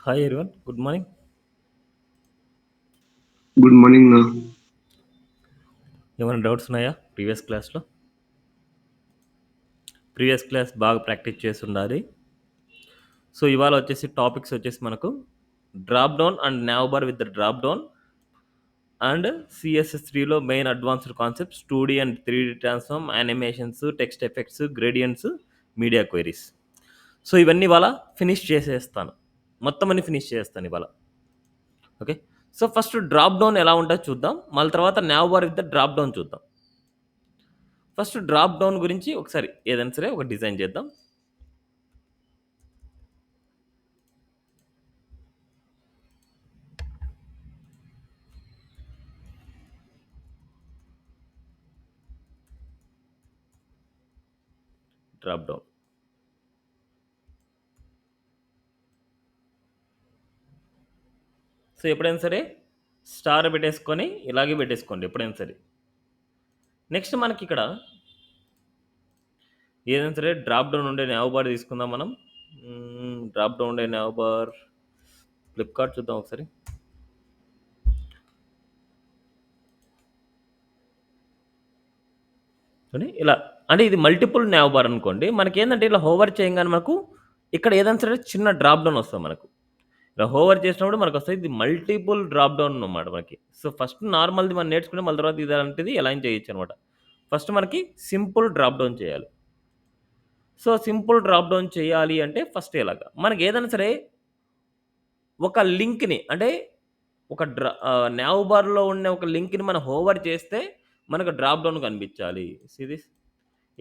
Hi everyone, good morning. Good morning నా. ఏమైనా doubts ఉన్నాయా? ప్రీవియస్ క్లాస్ బాగా ప్రాక్టీస్ చేసి ఉండాలి. సో ఇవాళ వచ్చేసి టాపిక్స్ వచ్చేసి మనకు drop down and nav bar with the drop down and CSS 3లో main advanced concepts 2D and 3D transform, animations, text effects, gradients, media queries. So ఇవన్నీ ఇవాళ ఫినిష్ చేసేస్తాను, మొత్తం అన్ని ఫినిష్ చేస్తాను ఇవాళ. Okay, so first drop down ఎలా ఉంటుందో చూద్దాం, మళ్ళీ తర్వాత nav bar with the drop down చూద్దాం. ఫస్ట్ డ్రాప్ డౌన్ గురించి ఒకసారి ఏదైనా సరే ఒక డిజైన్ చేద్దాం. డ్రాప్ డౌన్ సో ఎప్పుడైనా సరే స్టార్ పెట్టేసుకొని ఇలాగే పెట్టేసుకోండి ఎప్పుడైనా సరే. నెక్స్ట్ మనకి ఇక్కడ ఏదైనా సరే డ్రాప్ డౌన్ ఉండే నావ్ బార్ తీసుకుందాం మనం. డ్రాప్ డౌన్ ఉండే నావ్ బార్ ఫ్లిప్కార్ట్ చూద్దాం ఒకసారి. చూడండి ఇలా, అంటే ఇది మల్టిపుల్ నావ్ బార్ అనుకోండి. మనకి ఏంటంటే ఇలా హోవర్ చేయగానే మనకు ఇక్కడ ఏదైనా సరే చిన్న డ్రాప్ డౌన్ వస్తుంది మనకు. ఇలా హోవర్ చేసినప్పుడు మనకు వస్తుంది ఇది మల్టిపుల్ డ్రాప్ డౌన్ అనమాట మనకి. సో ఫస్ట్ నార్మల్ది మనం నేర్చుకుంటే మళ్ళీ తర్వాత ఇది అలాంటిది ఎలా చేయొచ్చు అనమాట. ఫస్ట్ మనకి సింపుల్ డ్రాప్ డౌన్ చేయాలి. సో సింపుల్ డ్రాప్ డౌన్ చేయాలి అంటే ఫస్ట్ ఎలాగా మనకి ఏదైనా సరే ఒక లింక్ని, అంటే ఒక నావ్ బార్లో ఉన్న ఒక లింక్ని మనం హోవర్ చేస్తే మనకు డ్రాప్ డౌన్ కనిపించాలి. సిరీస్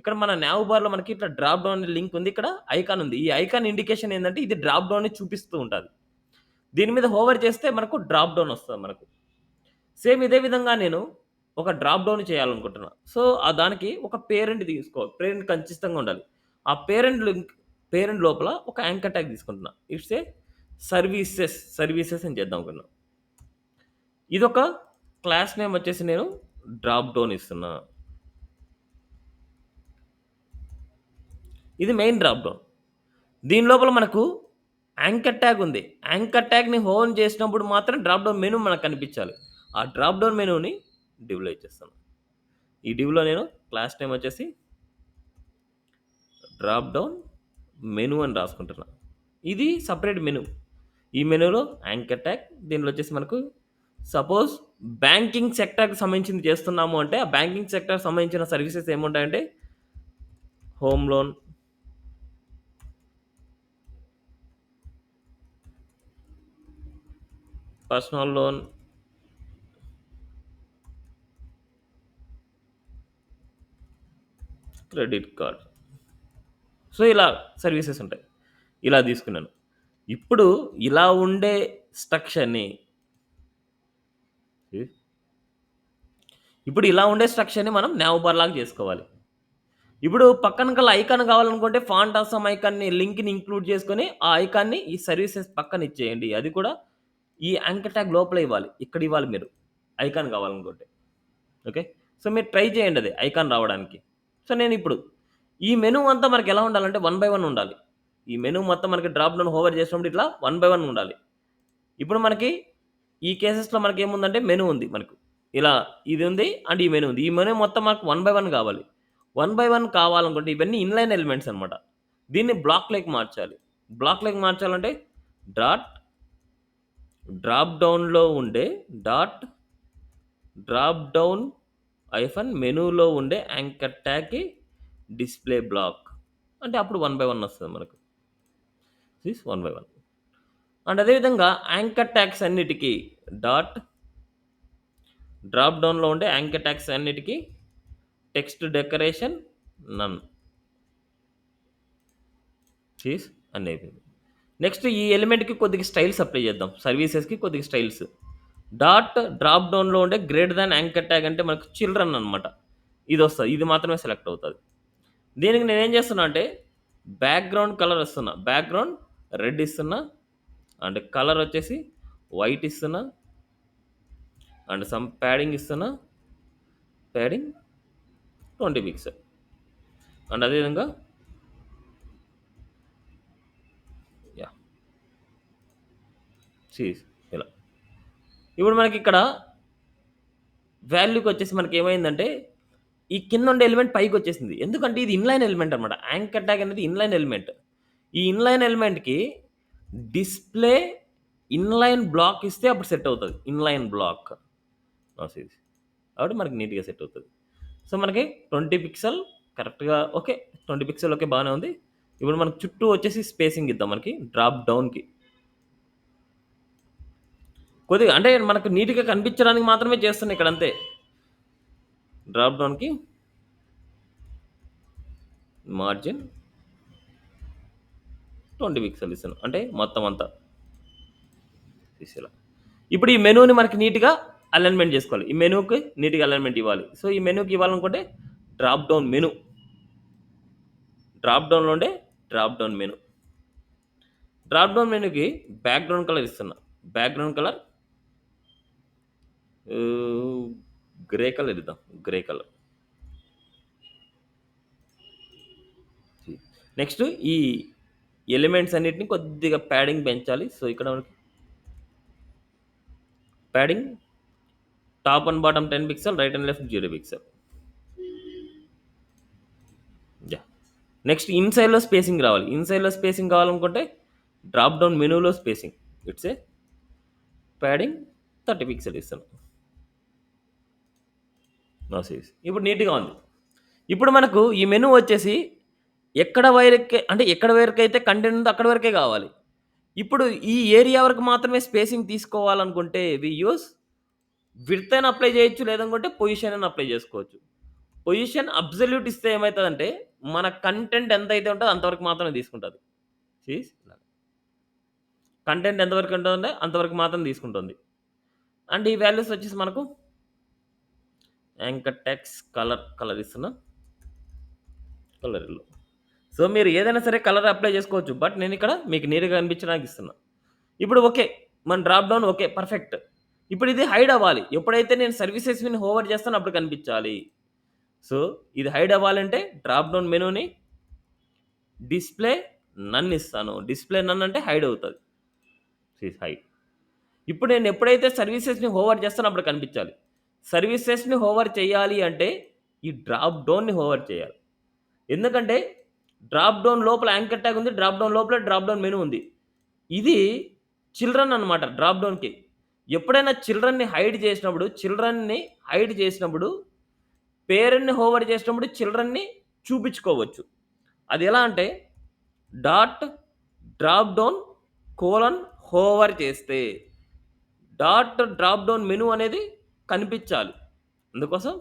ఇక్కడ మన నావ్ బార్లో మనకి ఇట్లా డ్రాప్ డౌన్ లింక్ ఉంది, ఇక్కడ ఐకాన్ ఉంది. ఈ ఐకాన్ ఇండికేషన్ ఏంటంటే ఇది డ్రాప్ డౌన్ చూపిస్తూ ఉంటుంది. దీని మీద హోవర్ చేస్తే మనకు డ్రాప్ డౌన్ వస్తుంది మనకు. సేమ్ ఇదే విధంగా నేను ఒక డ్రాప్ డౌన్ చేయాలనుకుంటున్నా. సో దానికి ఒక పేరెంట్ తీసుకోవాలి, పేరెంట్ ఖచ్చితంగా ఉండాలి. ఆ పేరెంట్ లింక్, పేరెంట్ లోపల ఒక యాంకర్ ట్యాగ్ తీసుకుంటున్నా. ఇట్స్ ఏ సర్వీసెస్ అని చేద్దాం అనుకున్నా. ఇదొక క్లాస్ నేమ్ వచ్చేసి నేను డ్రాప్ డౌన్ ఇస్తున్నా. ఇది మెయిన్ డ్రాప్ డౌన్. దీని లోపల మనకు యాంకర్ ట్యాగ్ ఉంది. యాంకర్ ట్యాగ్ని హోన్ చేసినప్పుడు మాత్రం డ్రాప్ డౌన్ మెనూ మనకు కనిపించాలి. ఆ డ్రాప్ డౌన్ మెనూని డివ్లో ఇచ్చేస్తాను. ఈ డివ్లో నేను క్లాస్ నేమ్ వచ్చేసి డ్రాప్ డౌన్ మెనూ అని రాసుకుంటున్నా. ఇది సపరేట్ మెనూ. ఈ మెనూలో యాంకర్ ట్యాగ్, దీనిలో వచ్చేసి మనకు సపోజ్ బ్యాంకింగ్ సెక్టర్కి సంబంధించింది చేస్తున్నాము అంటే ఆ బ్యాంకింగ్ సెక్టర్ సంబంధించిన సర్వీసెస్ ఏముంటాయంటే home loan, personal loan, credit card. So ఇలా సర్వీసెస్ ఉంటాయి. ఇలా తీసుకున్నాను. ఇప్పుడు ఇలా ఉండే స్ట్రక్చర్ని మనం నావ్ బార్ లాగా చేసుకోవాలి. ఇప్పుడు పక్కన కల్లా ఐకాన్ కావాలనుకుంటే ఫాంట్ ఆసమ్ ఐకాన్ని లింక్ని ఇంక్లూడ్ చేసుకొని ఆ ఐకాన్ని ఈ సర్వీసెస్ పక్కన ఇచ్చేయండి. అది కూడా ఈ యాంకర్ ట్యాగ్ లోపల ఇవ్వాలి, ఇక్కడ ఇవ్వాలి మీరు ఐకాన్ కావాలనుకుంటే. ఓకే, సో మీరు ట్రై చేయండి అది ఐకాన్ రావడానికి. సో నేను ఇప్పుడు ఈ మెనూ అంతా మనకి ఎలా ఉండాలంటే 1 బై 1 ఉండాలి. ఈ మెనూ మొత్తం మనకి డ్రాప్ డౌన్ హోవర్ చేసినప్పుడు ఇట్లా 1 బై 1 ఉండాలి. ఇప్పుడు మనకి ఈ కేసెస్లో మనకి ఏముందంటే మెనూ ఉంది మనకు, ఇలా ఇది ఉంది అండ్ ఈ మెనూ ఉంది. ఈ మెనూ మొత్తం మనకు 1 బై 1 కావాలి. 1 బై 1 కావాలనుకుంటే ఇవన్నీ ఇన్లైన్ ఎలిమెంట్స్ అనమాట. దీన్ని బ్లాక్ లైక్ మార్చాలి. బ్లాక్ లైక్ మార్చాలంటే డాట్ డ్రాప్ డౌన్లో ఉండే డాట్ డ్రాప్ డౌన్ మెనూలో ఉండే యాంకర్ ట్యాగ్కి డిస్ప్లే బ్లాక్ అంటే అప్పుడు 1 బై 1 వస్తుంది మనకు. This 1 by 1. అండ్ అదేవిధంగా యాంకర్ ట్యాగ్స్ అన్నిటికీ డాట్ డ్రాప్ డౌన్లో ఉండే యాంకర్ ట్యాగ్స్ అన్నిటికీ టెక్స్ట్ డెకరేషన్ నన్ చీజ్ అని అయిపోయింది. నెక్స్ట్ ఈ ఎలిమెంట్కి కొద్దిగా స్టైల్స్ అప్లై చేద్దాం, సర్వీసెస్కి కొద్దిగా స్టైల్స్. డాట్ డ్రాప్ డౌన్లో ఉండే గ్రేటర్ దాన్ యాంకర్ ట్యాగ్ అంటే మనకు చిల్డ్రన్ అనమాట. ఇది వస్తుంది, ఇది మాత్రమే సెలెక్ట్ అవుతుంది. దీనికి నేనేం చేస్తున్నా అంటే బ్యాక్గ్రౌండ్ కలర్ ఇస్తున్నా, బ్యాక్గ్రౌండ్ రెడ్ ఇస్తున్నా, అండ్ కలర్ వచ్చేసి వైట్ ఇస్తున్నా, అండ్ సమ్ ప్యాడింగ్ ఇస్తున్నా, ప్యాడింగ్ 20 పిక్సెల్. అండ్ అదేవిధంగా యా సీస్ ఇలా. ఇప్పుడు మనకి ఇక్కడ వాల్యూకి వచ్చేసి మనకి ఏమైందంటే ఈ కింద ఉండే ఎలిమెంట్ పైకి వచ్చేసింది. ఎందుకంటే ఇది ఇన్‌లైన్ ఎలిమెంట్ అనమాట. యాంకర్ ట్యాగ్ అనేది ఇన్‌లైన్ ఎలిమెంట్. ఈ ఇన్‌లైన్ ఎలిమెంట్‌కి డిస్‌ప్లే ఇన్‌లైన్ బ్లాక్ ఇస్తే అప్పుడు సెట్ అవుతది. Inline black. సీస్. కాబట్టి మనకి నీట్‌గా సెట్ అవుతది. సో, మనకి 20 పిక్సెల్ కరెక్ట్‌గా ఓకే. 20 పిక్సెల్ ఓకే బానే ఉంది. ఇప్పుడు మనకు చుట్టూ వచ్చేసి స్పేసింగ్ ఇద్దాం మనకి డ్రాప్ డౌన్‌కి. కొద్దిగా అంటే మనకు నీట్‌గా కనిపించడానికి మాత్రమే చేస్తున్నా ఇక్కడ అంతే. డ్రాప్ డౌన్‌కి మార్జిన్ 20 పిక్సెల్ ఇస్తాను. అంటే మొత్తం అంతా తీసేలా. ఇప్పుడు ఈ మెనూని మనకి నీట్‌గా అలైన్‌మెంట్ చేసుకోవాలి. ఈ మెనూకి నీట్‌గా అలైన్‌మెంట్ ఇవ్వాలి. సో, ఈ మెనూకి ఇవ్వాలనుకుంటే డ్రాప్ డౌన్ మెనూ. డ్రాప్ డౌన్‌లో ఉండే drop down menu. Drop down మెనూకి బ్యాక్‌గ్రౌండ్ కలర్ ఇస్తున్నా. Background colour ah, grey colour ఇద్దాం. Grey colour. నెక్స్ట్ ఈ ఎలిమెంట్స్ అన్నిటిని కొద్దిగా ప్యాడింగ్ పెంచాలి. సో, ఇక్కడ మనకి padding top and bottom 10 pixel, right and left 0 pixel. Yeah! Next ఇన్‌సైడ్‌లో స్పేసింగ్ రావాలి. ఇన్‌సైడ్‌లో స్పేసింగ్ కావాలనుకుంటే డ్రాప్ డౌన్ మెనూలో spacing. It's a padding 30 pixel ఇస్తాను. నో సీస్. ఇప్పుడు నీట్‌గా ఉంది. ఇప్పుడు మనకు ఈ మెనూ వచ్చేసి ఎక్కడ వరకే అంటే ఎక్కడ వరకైతే కంటెంట్ ఉందో అక్కడి వరకే కావాలి. ఇప్పుడు ఈ ఏరియా వరకు మాత్రమే స్పేసింగ్ తీసుకోవాలనుకుంటే వి యూజ్ విడ్త్ అయినా అప్లై చేయొచ్చు. లేదనుకుంటే పొజిషన్ అయినా అప్లై చేసుకోవచ్చు. పొజిషన్ అబ్సల్యూట్ ఇస్తే ఏమైతదంటే మన కంటెంట్ ఎంతైతే ఉంటదో అంతవరకు మాత్రమే తీసుకుంటది. సీస్ కంటెంట్ ఎంతవరకు ఉంటుందో అంతవరకు మాత్రం తీసుకుంటుంది. అండ్ ఈ వాల్యూస్ వచ్చేసి మనకు యాంకర్ టెక్స్ట్ కలర్ ఇస్తున్నా. Colour yellow. సో, మీరు ఏదైనా సరే కలర్ అప్లై చేసుకోవచ్చు. బట్ నేనిక్కడ మీకు నీట్‌గా కనిపించడానికి ఇస్తున్నా. ఇప్పుడు ఓకే. మన డ్రాప్ డౌన్ ఓకే. పర్ఫెక్ట్. ఇప్పుడు ఇది హైడ్ అవ్వాలి. ఎప్పుడైతే నేను సర్వీసెస్ మీద హోవర్ చేస్తానో అప్పుడు కనిపించాలి. సో, ఇది హైడ్ అవ్వాలంటే డ్రాప్ డౌన్ మెనూని డిస్‌ప్లే నన్ ఇస్తాను. డిస్‌ప్లే నన్ అంటే హైడ్ అవుతది. హైడ్. ఇప్పుడు నేను ఎప్పుడైతే సర్వీసెస్‌ని హోవర్ చేస్తానో అప్పుడు కనిపించాలి. సర్వీసెస్‌ని హోవర్ చేయాలి అంటే ఈ డ్రాప్ డౌన్‌ని హోవర్ చేయాలి. ఎందుకంటే డ్రాప్ డౌన్ లోపల యాంకర్ ట్యాగ్ ఉంది. డ్రాప్ డౌన్ లోపల డ్రాప్ డౌన్ మెనూ ఉంది. ఇది చిల్డ్రన్ అనమాట డ్రాప్ డౌన్‌కి. ఎప్పుడైనా చిల్డ్రన్‌ని హైడ్ చేసినప్పుడు పేరెంట్‌ని హోవర్ చేసినప్పుడు చిల్డ్రన్‌ని చూపించుకోవచ్చు. అది ఎలా అంటే dot drop down colon hover చేస్తే డాట్ డ్రాప్ డౌన్ మెనూ అనేది కనిపించాలి. అందుకోసం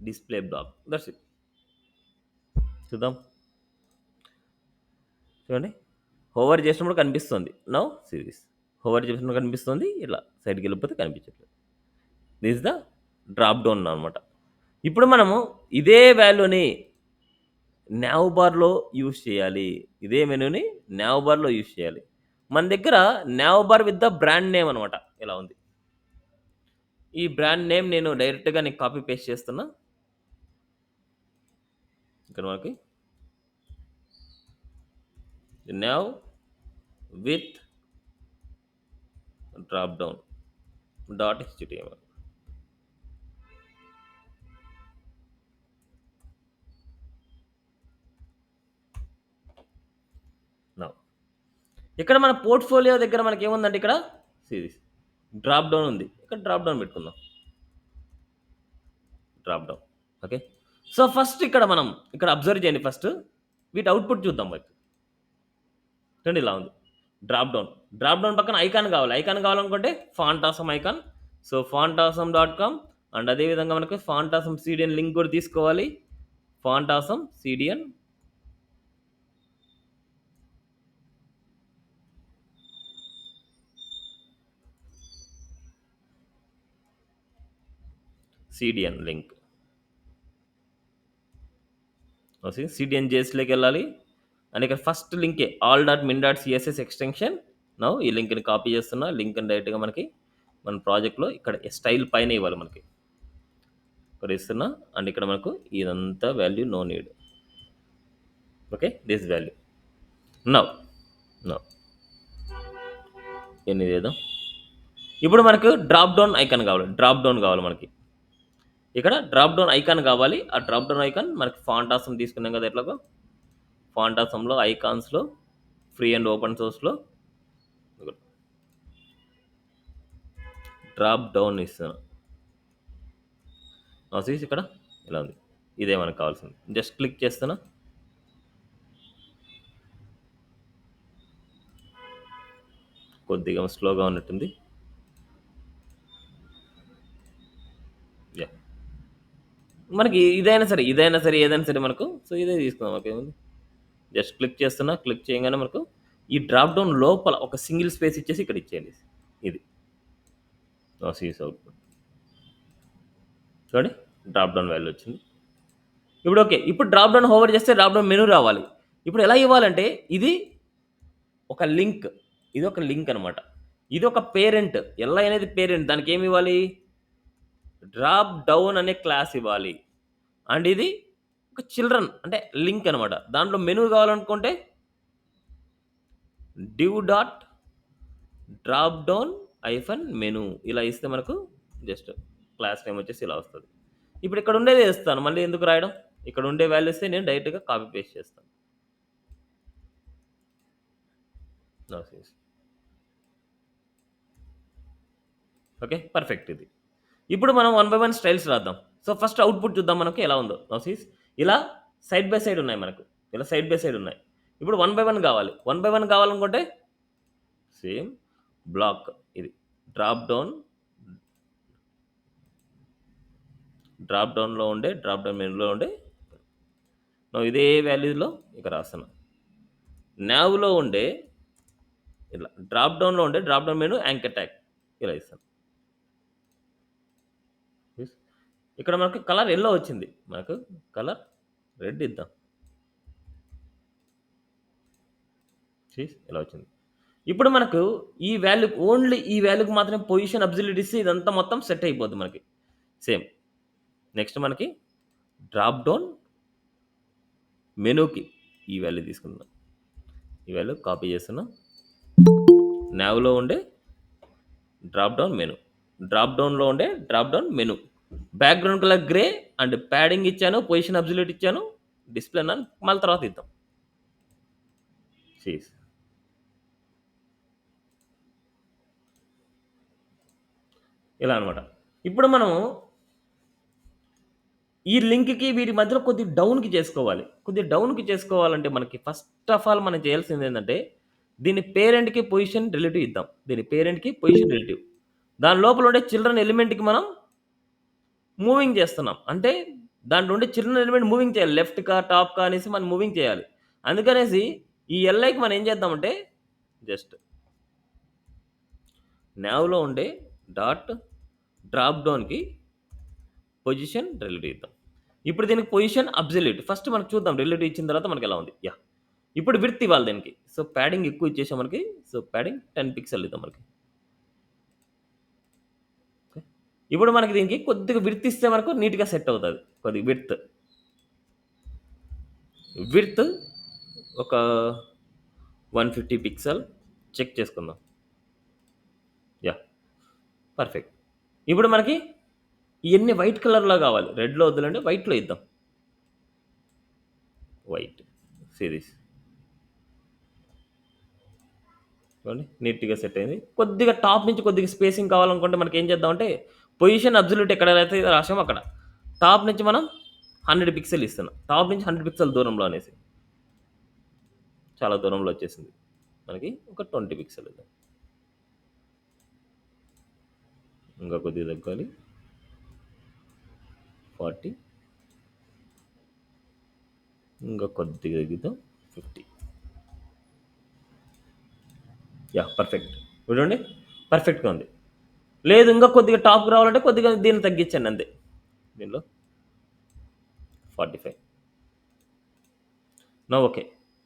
డిస్‌ప్లే బ్లాక్. That's it. చూద్దాం. చూడండి. హోవర్ చేసినప్పుడు కనిపిస్తుంది. Now see this. హోవర్ చేసినప్పుడు కనిపిస్తుంది. ఇట్లా సైడ్‌కెళ్ళిపోతే కనిపించట్లేదు. దిస్ ద డ్రాప్ డౌన్ అనమాట. ఇప్పుడు మనము ఇదే వాల్యూని నావ్ బార్‌లో యూజ్ చేయాలి. ఇదే మెనూని నావ్ బార్‌లో యూజ్ చేయాలి. మన దగ్గర now bar with the brand name అనమాట. ఇలా ఉంది. ఈ బ్రాండ్ నేమ్ నేను డైరెక్ట్‌గా నీకు కాపీ పేస్ట్ చేస్తున్నా. ఇక్కడ మనకి now with drop down dot HTML. Now ఇక్కడ మన పోర్ట్‌ఫోలియో దగ్గర మనకేముందంటే ఇక్కడ సీ దిస్ డ్రాప్ డౌన్ ఉంది. ఇక్కడ డ్రాప్ డౌన్ పెట్టుకుందాం. Drop down. Okay. So, first ఇక్కడ మనం ఇక్కడ అబ్జర్వ్ చేయండి ఫస్ట్. వీటి అవుట్‌పుట్ చూద్దాం మరి. చూడండి ఇలా ఉంది. Drop down. డ్రాప్ డౌన్ పక్కన ఐకాన్ కావాలి. ఐకాన్ కావాలనుకుంటే font awesome icon. So, font awesome dot com and అదే విధంగా మనకు ఫాంటాసమ్ సీడీఎన్ లింక్ కూడా తీసుకోవాలి. Font awesome CDN link. సీడీఎన్ జేఎస్‌లోకెళ్ళాలి. అండ్ ఇక్కడ ఫస్ట్ లింకే all.min.css ఎక్స్‌టెన్షన్. నౌ ఈ లింక్‌ని కాపీ చేస్తున్నా. లింక్‌ని డైరెక్ట్‌గా మనకి మన ప్రాజెక్ట్‌లో ఇక్కడ స్టైల్ పైన ఇవ్వాలి మనకి. ఇక్కడ ఇస్తున్నా. అండ్ ఇక్కడ మనకు ఇదంతా value no need. Okay. This value. Now now ఎన్ని చేద్దాం. ఇప్పుడు మనకు డ్రాప్ డౌన్ ఐకాన్ కావాలి. డ్రాప్ డౌన్ కావాలి మనకి. ఇక్కడ డ్రాప్ డౌన్ ఐకాన్ కావాలి. ఆ డ్రాప్ డౌన్ ఐకాన్ మనకి ఫాంట్ ఆసమ్ తీసుకున్నాం కదా ఎట్లాగో. ఫాంట్ ఆసమ్‌లో ఐకాన్స్‌లో ఫ్రీ అండ్ ఓపెన్ సోర్స్‌లో డ్రాప్ డౌన్ ఇస్తాను. చూసి ఇక్కడ ఇలా ఉంది. ఇదే మనకు కావాల్సింది. జస్ట్ క్లిక్ చేస్తున్నా. కొద్దిగా స్లోగా ఉన్నట్టుంది. యాహ్! మనకి ఇదైనా సరే, ఏదైనా సరే మనకు ఇదే తీసుకుందాం. ఓకేముంది. జస్ట్ క్లిక్ చేస్తున్నా. క్లిక్ చేయంగానే మనకు ఈ డ్రాప్ డౌన్ లోపల ఒక సింగిల్ స్పేస్ ఇచ్చేసి ఇక్కడ ఇచ్చేయండి. ఇది. సీస్ అవుట్‌పుట్. చూడండి డ్రాప్ డౌన్ వాల్యూ వచ్చింది. ఇప్పుడు ఓకే. ఇప్పుడు డ్రాప్ డౌన్ హోవర్ చేస్తే డ్రాప్ డౌన్ మెనూ రావాలి. ఇప్పుడు ఎలా ఇవ్వాలంటే ఇది ఒక లింక్. ఇది ఒక లింక్ అనమాట. ఇది ఒక పేరెంట్. ఎల్ఐ అనేది పేరెంట్. దానికి ఏమి ఇవ్వాలి? డ్రాప్ డౌన్ అనే క్లాస్ ఇవ్వాలి. అండ్ ఇది ఒక చిల్డ్రన్ అంటే లింక్ అనమాట. దాంట్లో మెనూ కావాలనుకుంటే div dot drop down hyphen menu ఇలా ఇస్తే మనకు జస్ట్ క్లాస్ నేమ్ వచ్చేసి ఇలా వస్తది. ఇప్పుడు ఇక్కడ ఉండేదే ఇస్తాను. మళ్ళీ ఎందుకు రాయడం? ఇక్కడ ఉండే వాల్యూసే నేను డైరెక్ట్‌గా కాపీ పేస్ట్ చేస్తాను. నోసీస్. ఓకే. పర్ఫెక్ట్ ఇది. ఇప్పుడు మనం వన్ బై వన్ స్టైల్స్ రాద్దాం. సో, ఫస్ట్ అవుట్‌పుట్ చూద్దాం మనకు ఎలా ఉందో. నోసీస్. ఇలా సైడ్ బై సైడ్ ఉన్నాయి మనకు. ఇలా సైడ్ బై సైడ్ ఉన్నాయి. ఇప్పుడు వన్ బై వన్ కావాలి. వన్ బై వన్ కావాలనుకుంటే సేమ్ బ్లాక్ ఇది. డ్రాప్ డౌన్ డ్రాప్ డౌన్‌లో ఉండే డ్రాప్ డౌన్ మెనూలో ఉండే ఇదే వాల్యూలో ఇక రాస్తున్నా. నావ్‌లో ఉండే ఇలా డ్రాప్ డౌన్‌లో ఉండే drop down menu anchor tag ఇలా ఇస్తాను. ఇక్కడ మనకు కలర్ యెల్లో వచ్చింది. మనకు కలర్ రెడ్ ఇద్దాం. ఇలా వచ్చింది. ఇప్పుడు మనకు ఈ వాల్యూ ఓన్లీ ఈ వాల్యూకి మాత్రమే పొజిషన్ అబ్సల్యూట్ ఇస్తే ఇదంతా మొత్తం సెట్ అయిపోద్ది మనకి. సేమ్. నెక్స్ట్ మనకి డ్రాప్ డౌన్ మెనూకి ఈ వాల్యూ తీసుకుందాం. ఈ వాల్యూ కాపీ చేస్తున్నా. నావ్‌లో ఉండే డ్రాప్ డౌన్ మెనూ. డ్రాప్ డౌన్‌లో ఉండే drop down menu. Background colour grey and padding ఇచ్చాను. పొజిషన్ అబ్సల్యూట్ ఇచ్చాను. డిస్‌ప్లే నన్ మళ్ళీ తర్వాత ఇద్దాం. సీస్. ఇలా అనమాట. ఇప్పుడు మనము ఈ లింక్‌కి వీటి మధ్యలో కొద్దిగా డౌన్‌కి చేసుకోవాలి. కొద్దిగా డౌన్‌కి చేసుకోవాలంటే మనకి ఫస్ట్ ఆఫ్ ఆల్ మనం చేయాల్సిందేంటంటే, దీని పేరెంట్‌కి పొజిషన్ రిలేటివ్ ఇద్దాం. దీని పేరెంట్‌కి పొజిషన్ రిలేటివ్. దాని లోపల ఉండే చిల్డ్రన్ ఎలిమెంట్‌కి మనం మూవింగ్ చేస్తున్నాం. అంటే దాంట్లో ఉండే చిల్డ్రన్ ఎలిమెంట్ మూవింగ్ చేయాలి. లెఫ్ట్‌కా, టాప్‌కా అనేసి మనం మూవింగ్ చేయాలి. అందుకనేసి ఈ ఎల్ఐకి మనం ఏం చేద్దామంటే జస్ట్ నావ్‌లో ఉండే డాట్ డ్రాప్ డౌన్‌కి పొజిషన్ రిలేటివ్ ఇద్దాం. ఇప్పుడు దీనికి పొజిషన్ అబ్సల్యూట్. ఫస్ట్ మనకు చూద్దాం రిలేటివ్ ఇచ్చిన తర్వాత మనకి ఎలా ఉంది. యాహ్! ఇప్పుడు విడ్త్ ఇవ్వాలి దీనికి. సో, ప్యాడింగ్ ఎక్కువ ఇచ్చేసాం మనకి. సో, ప్యాడింగ్ 10 పిక్సెల్ ఇద్దాం మనకి. ఓకే. ఇప్పుడు మనకి దీనికి కొద్దిగా విడ్త్ ఇస్తే మనకు నీట్‌గా సెట్ అవుతది. కొద్దిగా విడ్త్. విడ్త్ ఒక 150 పిక్సెల్ చెక్ చేసుకుందాం. యాహ్! పర్ఫెక్ట్. ఇప్పుడు మనకి ఇయన్నీ వైట్ కలర్‌లో కావాలి. రెడ్‌లో వద్దులండి. వైట్‌లో ఇద్దాం. వైట్. సిరీస్. చూడండి నీట్‌గా సెట్ అయింది. కొద్దిగా టాప్ నుంచి కొద్దిగా స్పేసింగ్ కావాలనుకుంటే మనకేం చేద్దామంటే, పొజిషన్ అబ్సల్యూట్ ఎక్కడైతే రాసామో అక్కడ. టాప్ నుంచి మనం 100 పిక్సెల్ ఇస్తున్నాం. టాప్ నుంచి 100 పిక్సెల్ దూరంలో అనేసి. చాలా దూరంలో వచ్చేసింది. మనకి ఒక 20 పిక్సెల్ ఇద్దాం. ఇంకా కొద్దిగా తగ్గాలి. 40 ఇంకా కొద్దిగా తగ్గిద్దాం. 50 యాహ్! పర్ఫెక్ట్. చూడండి పర్ఫెక్ట్‌గా ఉంది. లేదు ఇంకా కొద్దిగా టాప్‌కి రావాలంటే కొద్దిగా దీన్ని తగ్గించండి అంతే. దీనిలో 45 నౌ ఓకే.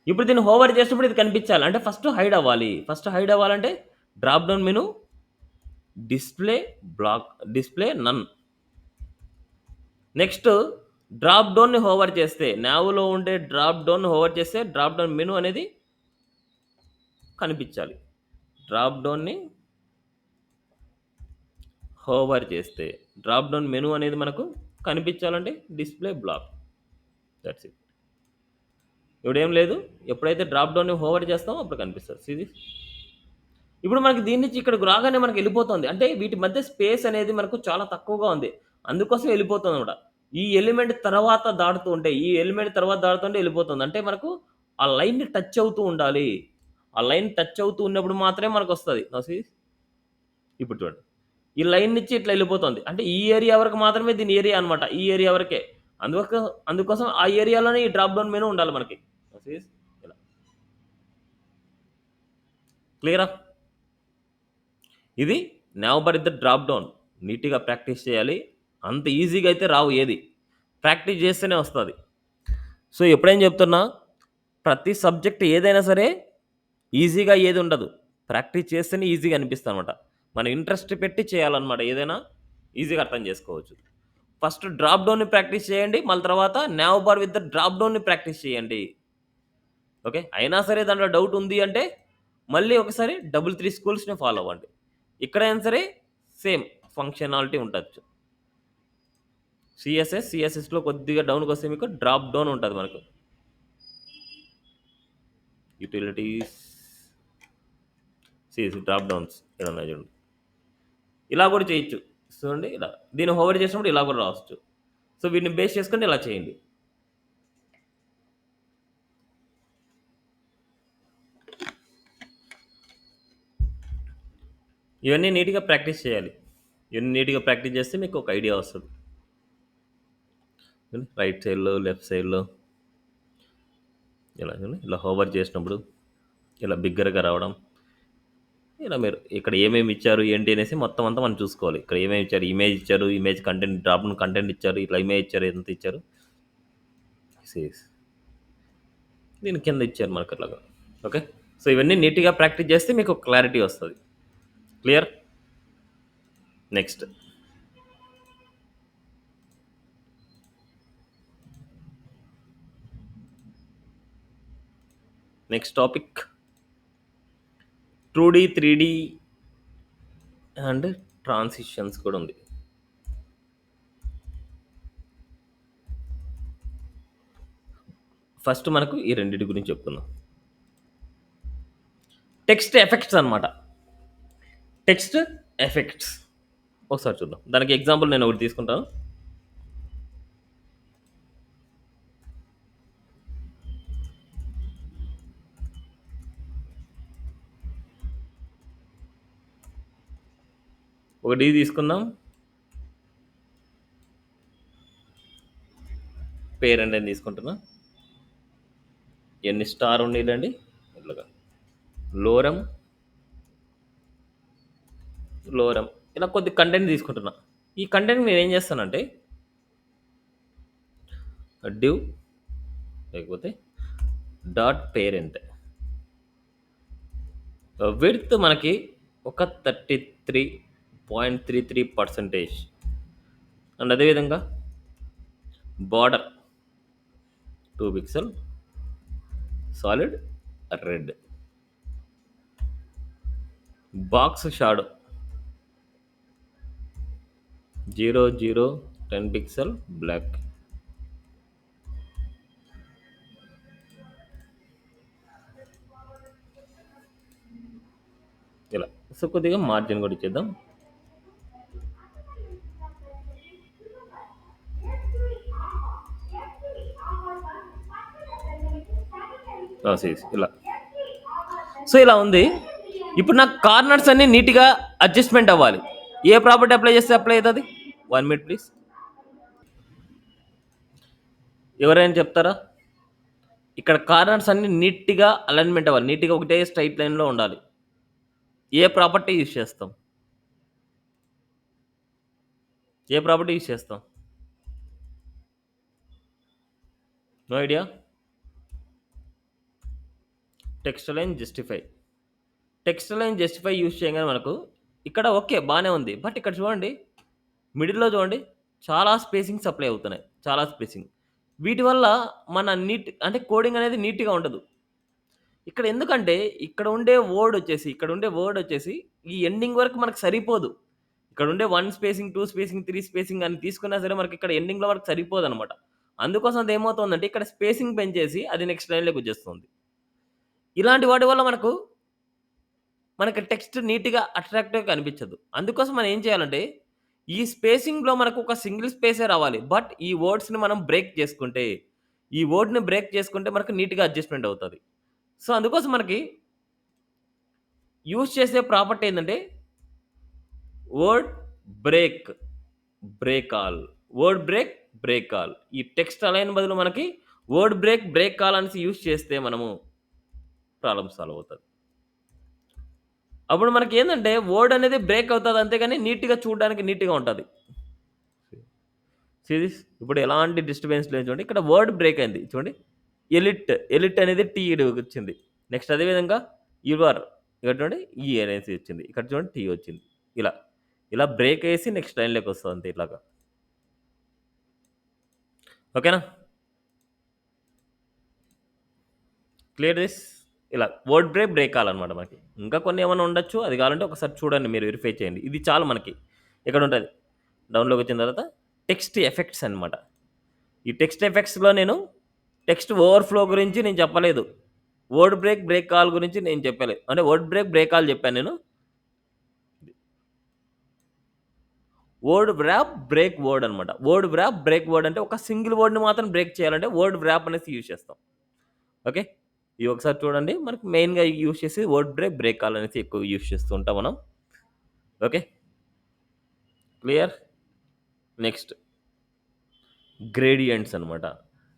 ఇప్పుడు దీన్ని హోవర్ చేసినప్పుడు ఇది కనిపించాలి. అంటే ఫస్ట్ హైడ్ అవ్వాలి. ఫస్ట్ హైడ్ అవ్వాలంటే drop down menu display block display none. Next drop డౌన్‌ని హోవర్ చేస్తే నావ్‌లో ఉండే డ్రాప్ డౌన్ హోవర్ చేస్తే డ్రాప్ డౌన్ మెనూ అనేది కనిపించాలి. డ్రాప్ డౌన్‌ని హోవర్ చేస్తే డ్రాప్ డౌన్ మెనూ అనేది మనకు కనిపించాలంటే డిస్‌ప్లే బ్లాక్. That's it. ఇప్పుడేం లేదు. ఎప్పుడైతే డ్రాప్ డౌన్‌ని హోవర్ చేస్తామో అప్పుడు కనిపిస్తది. See this? ఇప్పుడు మనకి దీని నుంచి ఇక్కడికి రాగానే మనకెళ్ళిపోతుంది. అంటే వీటి మధ్య స్పేస్ అనేది మనకు చాలా తక్కువగా ఉంది. అందుకోసం ఎళ్ళిపోతుందనమాట. ఈ ఎలిమెంట్ తర్వాత దాటుతూ ఉంటే, ఈ ఎలిమెంట్ తర్వాత దాటుతుంటే ఎళ్ళిపోతుంది. అంటే మనకు ఆ లైన్‌ని టచ్ అవుతూ ఉండాలి. ఆ లైన్ టచ్ అవుతూ ఉన్నప్పుడు మాత్రమే మనకొస్తది. నౌ సీ ఇప్పుడు చూడండి. ఈ లైన్ నుంచి ఇట్లా ఎళ్ళిపోతుంది. అంటే ఈ ఏరియా వరకు మాత్రమే దీని ఏరియా అనమాట. ఈ ఏరియా వరకే. అందుకోసం ఆ ఏరియాలోనే ఈ డ్రాప్ డౌన్ మెనూ ఉండాలి మనకి. నౌ సీ ఇలా. క్లియరా? ఇది నెవర్ ద డ్రాప్ డౌన్. నీట్‌గా ప్రాక్టీస్ చేయాలి. అంత ఈజీగా అయితే రావు ఏది. ప్రాక్టీస్ చేస్తేనే వస్తది. సో, ఎప్పుడైనా చెప్తున్నా, ప్రతి సబ్జెక్ట్ ఏదైనా సరే ఈజీగా ఏది ఉండదు. ప్రాక్టీస్ చేస్తేనే ఈజీగా అనిపిస్తదనమాట. మనం ఇంట్రెస్ట్ పెట్టి చేయాలనమాట. ఏదైనా ఈజీగా అర్థం చేసుకోవచ్చు. ఫస్ట్ డ్రాప్ డౌన్‌ని ప్రాక్టీస్ చేయండి. మళ్ళీ తర్వాత nav bar with the drop డౌన్‌ని ప్రాక్టీస్ చేయండి. ఓకే. అయినా సరే దాంట్లో డౌట్ ఉంది అంటే, మళ్ళీ ఒకసారి డబుల్ 3 స్కూల్స్‌ని ఫాలో అవ్వండి. ఇక్కడైనా సరే సేమ్ ఫంక్షనాలిటీ ఉండొచ్చు. సీఎస్ఎస్‌లో కొద్దిగా డౌన్‌కొస్తే మీకు డ్రాప్ డౌన్ ఉంటది మనకు. యుటిలిటీస్, సీఎస్‌సి డ్రాప్ డౌన్స్ ఈడున్నాయి చూడండి. ఇలా కూడా చేయొచ్చు. చూడండి ఇలా. దీన్ని హోవర్ చేసినప్పుడు ఇలా కూడా రావచ్చు. సో, వీటిని బేస్ చేసుకొని ఇలా చేయండి. ఇవన్నీ నీట్‌గా ప్రాక్టీస్ చేయాలి. ఇవన్నీ నీట్‌గా ప్రాక్టీస్ చేస్తే మీకు ఒక ఐడియా వస్తది. రైట్ సైడ్‌లో, లెఫ్ట్ సైడ్‌లో ఇలా చూడండి. ఇలా హోవర్ చేసినప్పుడు ఇలా బిగ్గరగా రావడం. ఇలా మీరు ఇక్కడ ఏమేమి ఇచ్చారు, ఏంటి అనేసి మొత్తం అంతా మనం చూసుకోవాలి. ఇక్కడ ఏమేమి ఇచ్చారు, ఇమేజ్ ఇచ్చారు, image content drop down content ఇచ్చారు, ఇట్లా ఇమేజ్ ఇచ్చారు, ఎంత ఇచ్చారు. సేస్ దీని కింద ఇచ్చారు మనకు అట్లాగా. ఓకే. సో, ఇవన్నీ నీట్‌గా ప్రాక్టీస్ చేస్తే మీకు క్లారిటీ వస్తది. Clear? Next. Next topic 2D, 3D and transitions కూడా ఉంది. ఫస్ట్ మనకు ఈ రెండిటి గురించి చెప్పుకుందాం. టెక్స్ట్ ఎఫెక్ట్స్ అనమాట. టెక్స్ట్ ఎఫెక్ట్స్ ఒకసారి చూద్దాం. దానికి ఎగ్జాంపుల్ నేను ఒకటి తీసుకుంటాను. ఒకటి తీసుకుందాం. పేరెంట్ అని తీసుకుంటున్నా. ఎన్ని స్టార్ ఉండేదండి ఇట్లాగా లోరం లోరం ఇలా కొద్ది కంటెంట్ తీసుకుంటున్నా. ఈ కంటెంట్ నేను ఏం చేస్తానంటే డివ్ లేకపోతే డాట్ పేరెంట్ విడ్త్ మనకి ఒక 33.33% అండ్ అదేవిధంగా border 2 pixel solid red box shadow 10 pixel black ఇలా. సో, కొద్దిగా మార్జిన్ కూడా ఇచ్చేద్దాం. ఇలా. సో, ఇలా ఉంది. ఇప్పుడు నాకు కార్నర్స్ అన్నీ నీట్‌గా అడ్జస్ట్‌మెంట్ అవ్వాలి. ఏ ప్రాపర్టీ అప్లై చేస్తే అప్లై అవుతది? 1 మినిట్ ప్లీజ్. ఎవరైనా చెప్తారా? ఇక్కడ కార్నర్స్ అన్నీ నీట్‌గా అలైన్‌మెంట్ అవ్వాలి. నీట్‌గా ఒకటే స్ట్రెయిట్ లైన్‌లో ఉండాలి. ఏ ప్రాపర్టీ యూజ్ చేస్తాం? ఏ ప్రాపర్టీ యూజ్ చేస్తాం? No idea? Text align justify. Text align justify use చేయంగానే మనకు ఇక్కడ ఓకే. బానే ఉంది. బట్ ఇక్కడ చూడండి మిడిల్‌లో చూడండి చాలా స్పేసింగ్స్ అప్లై అవుతున్నాయి. చాలా స్పేసింగ్. వీటి వల్ల మన అంటే కోడింగ్ అనేది నీట్‌గా ఉండదు. ఇక్కడ ఎందుకంటే ఇక్కడ ఉండే వర్డ్ వచ్చేసి ఈ ఎండింగ్ వరకు మనకు సరిపోదు. ఇక్కడ ఉండే 1 స్పేసింగ్, 2 స్పేసింగ్, 3 స్పేసింగ్ అని తీసుకున్నా సరే మనకి ఇక్కడ ఎండింగ్‌లో వరకు సరిపోదనమాట. అందుకోసం అదేమవుతుందంటే ఇక్కడ స్పేసింగ్ పెంచేసి అది నెక్స్ట్ లైన్‌లోకి వచ్చేస్తుంది. ఇలాంటి వాటి వల్ల మనకి టెక్స్ట్ నీట్‌గా అట్రాక్టివ్‌గా కనిపించదు. అందుకోసం మనం ఏం చేయాలంటే ఈ స్పేసింగ్‌లో మనకు ఒక సింగిల్ స్పేసే రావాలి. బట్ ఈ వర్డ్స్‌ని మనం బ్రేక్ చేసుకుంటే, ఈ వర్డ్‌ని బ్రేక్ చేసుకుంటే మనకు నీట్‌గా అడ్జస్ట్‌మెంట్ అవుతది. సో, అందుకోసం మనకి యూజ్ చేసే ప్రాపర్టీ ఏందంటే word break, break all. Word break, break all. ఈ టెక్స్ట్ అలైన్ బదులు మనకి వర్డ్ బ్రేక్, బ్రేక్ ఆల్ అనేసి యూజ్ చేస్తే మనము ప్రాబ్లమ్ సాల్వ్ అవుతది. అప్పుడు మనకేందంటే వర్డ్ అనేది బ్రేక్ అవుతది అంతేగాని నీట్‌గా చూడడానికి నీట్‌గా ఉంటది. సీ థిస్ ఇప్పుడు ఎలాంటి డిస్టర్బెన్స్ లేదు చూడండి. ఇక్కడ వర్డ్ బ్రేక్ అయింది చూడండి. ఎలిట్ అనేది టీ వచ్చింది. నెక్స్ట్ అదే విధంగా యువర్ ఇక్కడ చూడండి ఈ అనేసి వచ్చింది. ఇక్కడ చూడండి టీ వచ్చింది. ఇలా. ఇలా బ్రేక్ ఏసి నెక్స్ట్ లైన్‌లోకి వస్తది అంతే ఇట్లాగా. ఓకేనా? Clear this? ఇలా వర్డ్ బ్రేక్, బ్రేక్ కావాలనమాట మనకి. ఇంకా కొన్ని ఏమన్నా ఉండొచ్చు. అది కావాలంటే ఒకసారి చూడండి మీరు వెరిఫై చేయండి. ఇది చాలు మనకి. ఇక్కడ ఉంటది. డౌన్‌లోకి వచ్చిన తర్వాత టెక్స్ట్ ఎఫెక్ట్స్ అనమాట. ఈ టెక్స్ట్ ఎఫెక్ట్స్‌లో నేను టెక్స్ట్ ఓవర్‌ఫ్లో గురించి నేను చెప్పలేదు. వర్డ్ బ్రేక్, బ్రేక్ కాల్ గురించి నేను చెప్పలేదు. అంటే వర్డ్ బ్రేక్, బ్రేక్ కాల్ చెప్పాను నేను. వర్డ్ వ్రాప్, బ్రేక్ వర్డ్ అనమాట. వర్డ్ వ్రాప్, బ్రేక్ వర్డ్ అంటే ఒక సింగిల్ వర్డ్‌ని మాత్రం బ్రేక్ చేయాలంటే వర్డ్ వ్రాప్ అనేసి యూజ్ చేస్తాం. ఓకే. ఇవి ఒకసారి చూడండి. మనకు మెయిన్‌గా యూజ్ చేసి వర్డ్ బ్రేక్, బ్రేక్ కాల్ అనేసి ఎక్కువ యూజ్ చేస్తూ ఉంటాం మనం. ఓకే. క్లియర్? నెక్స్ట్ గ్రేడియంట్స్ అనమాట.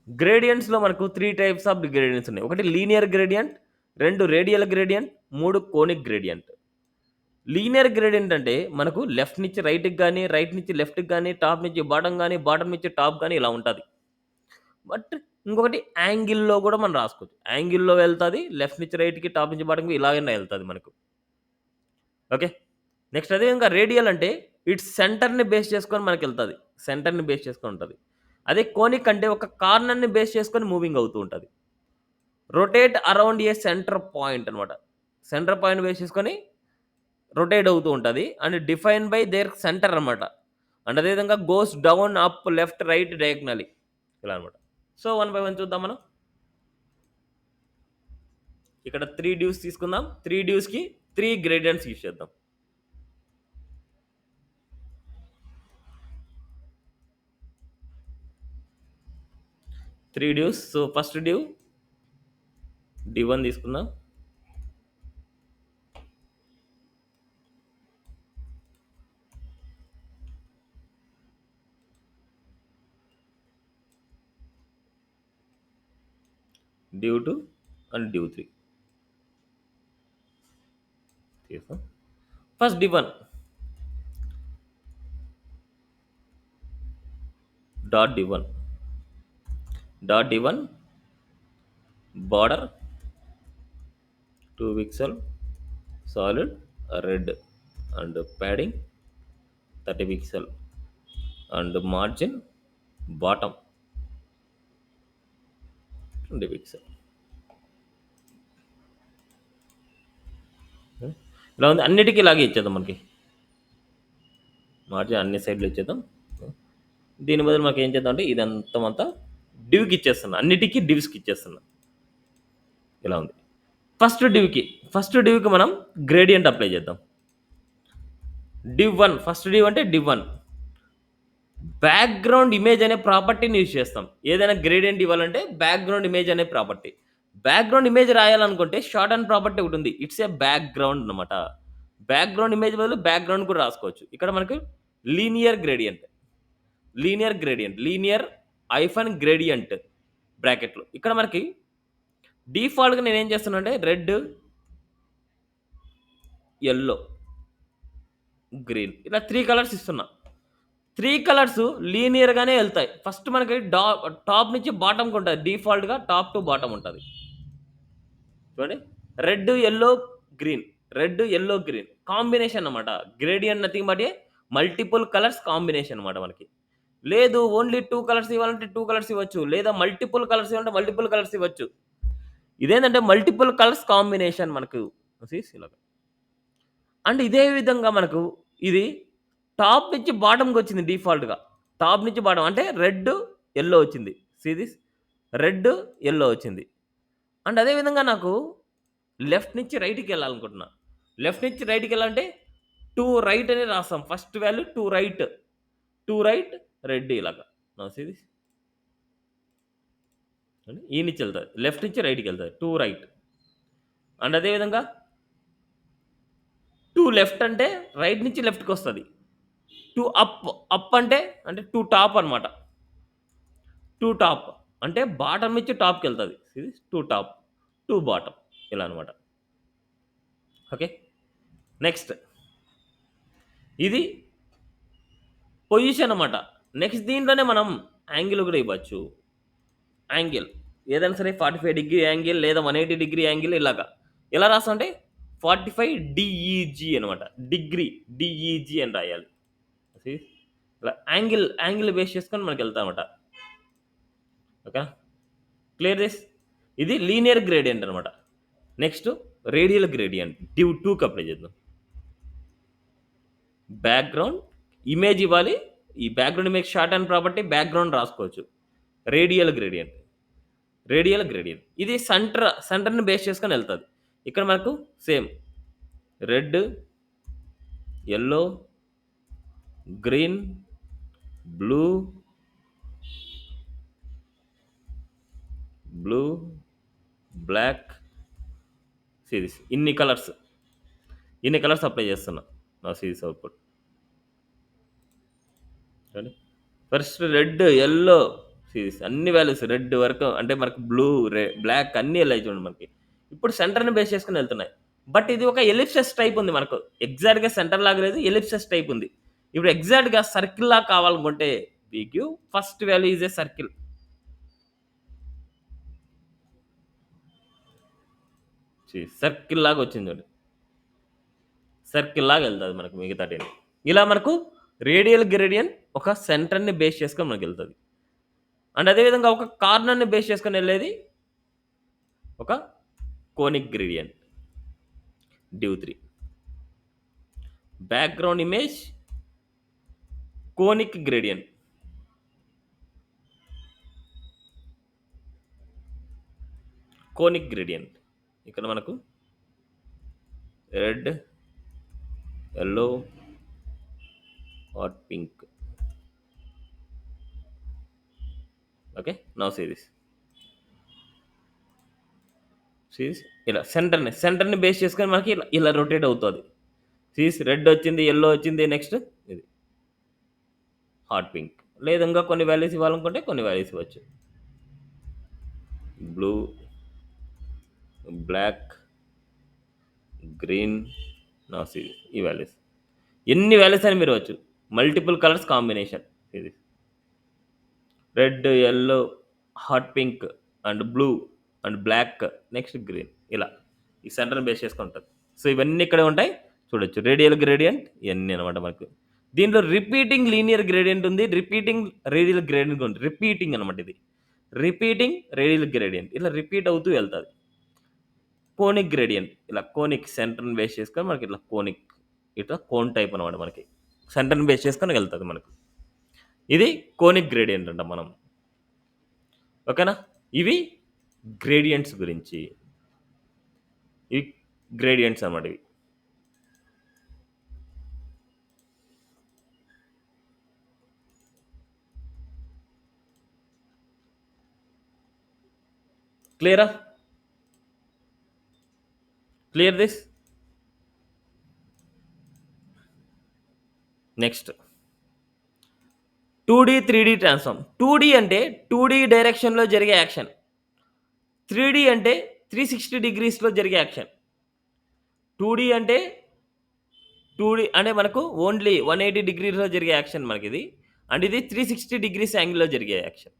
గ్రేడియంట్స్‌లో మనకు 3 టైప్స్ ఆఫ్ గ్రేడియంట్స్ ఉన్నాయి. ఒకటి linear gradient, 2 radial gradient, 3 conic gradient. Linear gradient అంటే మనకు లెఫ్ట్ నుంచి రైట్‌కి గాని, రైట్ నుంచి లెఫ్ట్‌కి గాని, టాప్ నుంచి బాటమ్ గాని, బాటమ్ నుంచి టాప్ గాని ఇలా ఉంటది. బట్ ఇంకొకటి యాంగిల్‌లో గూడా మనం రాసుకోవచ్చు. యాంగిల్‌లో వెళ్తది. లెఫ్ట్ నుంచి రైట్‌కి, టాప్ నుంచి బాటమ్‌కి ఇలాగనే ఎళ్తది మనకు. ఓకే. నెక్స్ట్ అదే విధంగా రేడియల్ అంటే ఇటు సెంటర్‌ని బేస్ చేసుకొని మనకెళ్తది. సెంటర్‌ని బేస్ చేసుకొని ఉంటది. అదే కోనిక్ అంటే ఒక కార్నర్‌ని బేస్ చేసుకొని మూవింగ్ అవుతూ ఉంటది. Rotate around a centre point అనమాట. సెంటర్ పాయింట్ బేస్ చేసుకొని రొటేట్ అవుతూ ఉంటది. And define by their centre అనమాట. అండ్ అదే విధంగా goes down, up, left, right diagonally ఇలా అనమాట. సో, వన్ బై వన్ చూద్దాం మనం. ఇక్కడ 3 డ్యూస్ తీసుకుందాం. 3 డ్యూస్‌కి 3 గ్రేడియంట్స్ యూజ్ చేద్దాం. 3 dues. So, first due D1 తీసుకుందాం. డ్యూ 2 అండ్ డ్యూ 3 తీస్తాం. First D1 dot D1 border 2 pixel solid red and padding 30 pixel and margin bottom 20 pixel. ఇలా ఉంది. అన్నిటికీ ఇలాగే ఇచ్చేద్దాం మనకి. మార్జిన్ అన్ని సైడ్‌లు ఇచ్చేద్దాం. దీని బదులు మనకి ఏం చేద్దాం అంటే ఇదంతా డివ్‌కి ఇచ్చేస్తున్నా. అన్నిటికి డివ్స్‌కి ఇచ్చేస్తున్నా. ఇలా ఉంది. ఫస్ట్ డివ్‌కి మనం గ్రేడియంట్ అప్లై చేద్దాం. div1 ఫస్ట్ డివ్ అంటే div1 బ్యాక్‌గ్రౌండ్ ఇమేజ్ అనే ప్రాపర్టీని యూజ్ చేస్తాం. ఏదైనా గ్రేడియంట్ ఇవ్వాలంటే బ్యాక్‌గ్రౌండ్ ఇమేజ్ అనే ప్రాపర్టీ. బ్యాక్‌గ్రౌండ్ ఇమేజ్ రాయాలనుకుంటే షార్ట్ హ్యాండ్ ప్రాపర్టీ ఒకటుంది. ఇట్స్ ఏ బ్యాక్‌గ్రౌండ్ అనమాట. బ్యాక్‌గ్రౌండ్ ఇమేజ్ బదులు బ్యాక్‌గ్రౌండ్ కూడా రాసుకోవచ్చు. ఇక్కడ మనకు linear gradient. Linear hyphen gradient బ్రాకెట్‌లో. ఇక్కడ మనకి డిఫాల్ట్‌గా నేనేం చేస్తున్నానంటే రెడ్, యెల్లో, గ్రీన్ ఇలా 3 కలర్స్ ఇస్తున్నా. 3 కలర్స్ లీనియర్‌గానే ఎళ్తాయి. ఫస్ట్ మనకి టాప్ నుంచి బాటమ్‌కి ఉంటది. డిఫాల్ట్‌గా టాప్ టు బాటమ్ ఉంటది. చూడండి. Red, yellow, green. Red, yellow, green. Combination అన్నమాట. Gradient nothing but a multiple colours combination అన్నమాట మనకి. లేదు ఓన్లీ 2 కలర్స్ ఇవ్వాలంటే 2 కలర్స్ ఇవ్వచ్చు. లేదా మల్టిపుల్ కలర్స్ ఇవ్వాలంటే మల్టిపుల్ కలర్స్ ఇవ్వచ్చు. ఇదేంటంటే మల్టిపుల్ కలర్స్ కాంబినేషన్ మనకు ఇలాగ. అండ్ ఇదే విధంగా మనకు ఇది టాప్ నుంచి బాటమ్‌కొచ్చింది డిఫాల్ట్‌గా. టాప్ నుంచి బాటమ్ అంటే రెడ్, యెల్లో వచ్చింది. సీ థిస్ రెడ్, యెల్లో వచ్చింది. అండ్ అదే విధంగా నాకు లెఫ్ట్ నుంచి రైట్‌కెళ్ళాలనుకుంటున్నా. లెఫ్ట్ నుంచి రైట్‌కెళ్ళాలంటే 2 రైట్ అని రాస్తాం. First value 2 right. 2 right red ఇలాగా. నౌ సీ థిస్ ఈ నుంచి ఎళ్తది. లెఫ్ట్ నుంచి రైట్‌కెళ్తది. 2 రైట్. అండ్ అదే విధంగా 2 లెఫ్ట్ అంటే రైట్ నుంచి లెఫ్ట్‌కొస్తది. 2 అప్, అప్ అంటే 2 టాప్ అనమాట. 2 టాప్ అంటే బాటమ్ నుంచి టాప్‌కెళ్తది. ఇది 2 టాప్, 2 బాటమ్ ఇలా అనమాట. ఓకే. నెక్స్ట్ ఇది పొజిషన్ అనమాట. నెక్స్ట్ దీంట్లోనే మనం యాంగిల్ కూడా ఇవ్వచ్చు. యాంగిల్ ఏదైనా సరే 45 డిగ్రీ యాంగిల్ లేదా 180 డిగ్రీ యాంగిల్ ఇలాగా. ఎలా రాస్తామంటే 45 డీఈజీ అనమాట. డిగ్రీ డీఈజీ అని రాయాలి. సీ ఇలా యాంగిల్ బేస్ చేసుకొని మనకెళ్తామన్నమాట. ఓకేనా? Clear this? ఇది లీనియర్ గ్రేడియంట్ అనమాట. Next radial gradient. డివ్ 2కి అప్లై చేద్దాం. బ్యాక్‌గ్రౌండ్ ఇమేజ్ ఇవ్వాలి. ఈ background image short hand property background రాసుకోవచ్చు. Radial gradient. Radial gradient. ఇది సెంటర్‌ని బేస్ చేసుకొని ఎళ్తది. ఇక్కడ మనకు same red, yellow, green, blue, black series ఇన్ని కలర్స్ అప్లై చేస్తున్నా. నా సీరీస్ అవుట్‌పుట్. చూడండి. ఫస్ట్ రెడ్, యెల్లో సీరీస్ అన్ని వాల్యూస్ రెడ్ వరకు అంటే మనకు బ్లూ, బ్లాక్ అన్నీ ఎళ్ళాయి చూడండి మనకి. ఇప్పుడు సెంటర్‌ని బేస్ చేసుకొని ఎళ్తున్నాయి. బట్ ఇది ఒక ఎలిప్సెస్ టైప్ ఉంది మనకు. ఎగ్జాక్ట్‌గా సెంటర్ లాగా లేదు. ఎలిప్సెస్ టైప్ ఉంది. ఇప్పుడు ఎగ్జాక్ట్‌గా సర్కిల్ లాగా కావాలనుకుంటే we give first value is a circle. Circle లాగా వచ్చింది చూడండి. సర్కిల్ లాగా ఎళ్తది మనకు మిగతాటిని. ఇలా మనకు రేడియల్ గ్రేడియంట్ ఒక సెంటర్‌ని బేస్ చేసుకొని మనకెళ్తది. అండ్ అదే విధంగా ఒక కార్నర్‌ని బేస్ చేసుకొని ఎళ్ళేది ఒక conic gradient. Div 3. Background image conic gradient. Conic gradient. ఇక్కడ మనకు red, yellow, or pink. Okay. Now see this. ఇలా సెంటర్‌ని బేస్ చేసుకొని మనకి ఇలా రొటేట్ అవుతది. రెడ్ వచ్చింది, యెల్లో వచ్చింది. నెక్స్ట్ ఇది హాట్ పింక్. లేదా ఇంకా కొన్ని వాల్యూస్ ఇవ్వాలనుకుంటే కొన్ని వాల్యూస్ ఇవ్వచ్చు. Blue, black, green. Now see ఈ వాల్యూస్. ఎన్ని వాల్యూస్ అని మీరు ఇవ్వచ్చు. మల్టిపుల్ కలర్స్ కాంబినేషన్ ఇది. Red, yellow, hot pink and blue and black next green ఇలా ఈ సెంటర్‌ని బేస్ చేసుకొని ఉంటది. సో, ఇవన్నీ ఇక్కడే ఉంటాయి. చూడొచ్చు. రేడియల్ గ్రేడియంట్ ఇయన్నీ అనమాట మనకు. దీంట్లో రిపీటింగ్ లీనియర్ గ్రేడియంట్ ఉంది. రిపీటింగ్ రేడియల్ గ్రేడియంట్ ఉంది. రిపీటింగ్ అనమాట ఇది. రిపీటింగ్ రేడియల్ గ్రేడియంట్ ఇలా రిపీట్ అవుతూ వెళ్తది. కోనిక్ గ్రేడియంట్ ఇలా కోనిక్ సెంటర్‌ని బేస్ చేసుకొని మనకి ఇట్లా కోనిక్ ఇట్లా కోన్ టైప్ అనమాట మనకి. సెంటర్‌ని బేస్ చేసుకొని వెళ్తది మనకు. ఇది కోనిక్ గ్రేడియంట్ అంటాం మనం. ఓకేనా? ఇవి గ్రేడియంట్స్ గురించి. ఇవి గ్రేడియంట్స్ అన్నమాట ఇవి. క్లియరా? Clear this? Next 2D, 3D transform. 2D అంటే 2D డైరెక్షన్‌లో జరిగే యాక్షన్. 3D అంటే 360 డిగ్రీస్‌లో జరిగే యాక్షన్. 2D అంటే 2D అంటే మనకు ఓన్లీ 180 డిగ్రీస్‌లో జరిగే యాక్షన్ మనకిది. అండ్ ఇది 360 డిగ్రీస్ యాంగిల్‌లో జరిగే యాక్షన్.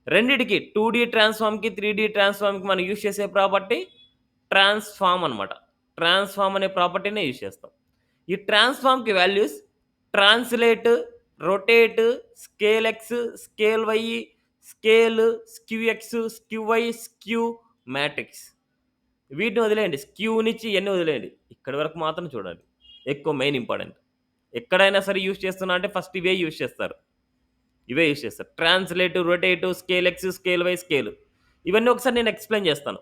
రెండిటికి 2D ట్రాన్స్‌ఫార్మ్‌కి, 3D ట్రాన్స్‌ఫార్మ్‌కి మనం యూజ్ చేసే ప్రాపర్టీ ట్రాన్స్‌ఫార్మ్ అనమాట. ట్రాన్స్‌ఫార్మ్ అనే ప్రాపర్టీనే యూజ్ చేస్తాం. ఈ ట్రాన్స్‌ఫార్మ్‌కి values translate, rotate, scale X, scale Y, scale, skew X, skew Y, skew, matrix. వీటిని వదిలేయండి. స్క్యూనిచ్చి ఇయన్నీ వదిలేయండి. ఇక్కడి వరకు మాత్రం చూడండి. ఎక్కువ మెయిన్ ఇంపార్టెంట్. ఎక్కడైనా సరే యూజ్ చేస్తున్నా అంటే ఫస్ట్ ఇవే యూజ్ చేస్తారు. ఇవే యూజ్ చేస్తారు. ట్రాన్స్‌లేటివ్, రొటేటివ్, scale X, scale Y, scale. ఇవన్నీ ఒకసారి నేను ఎక్స్‌ప్లెయిన్ చేస్తాను.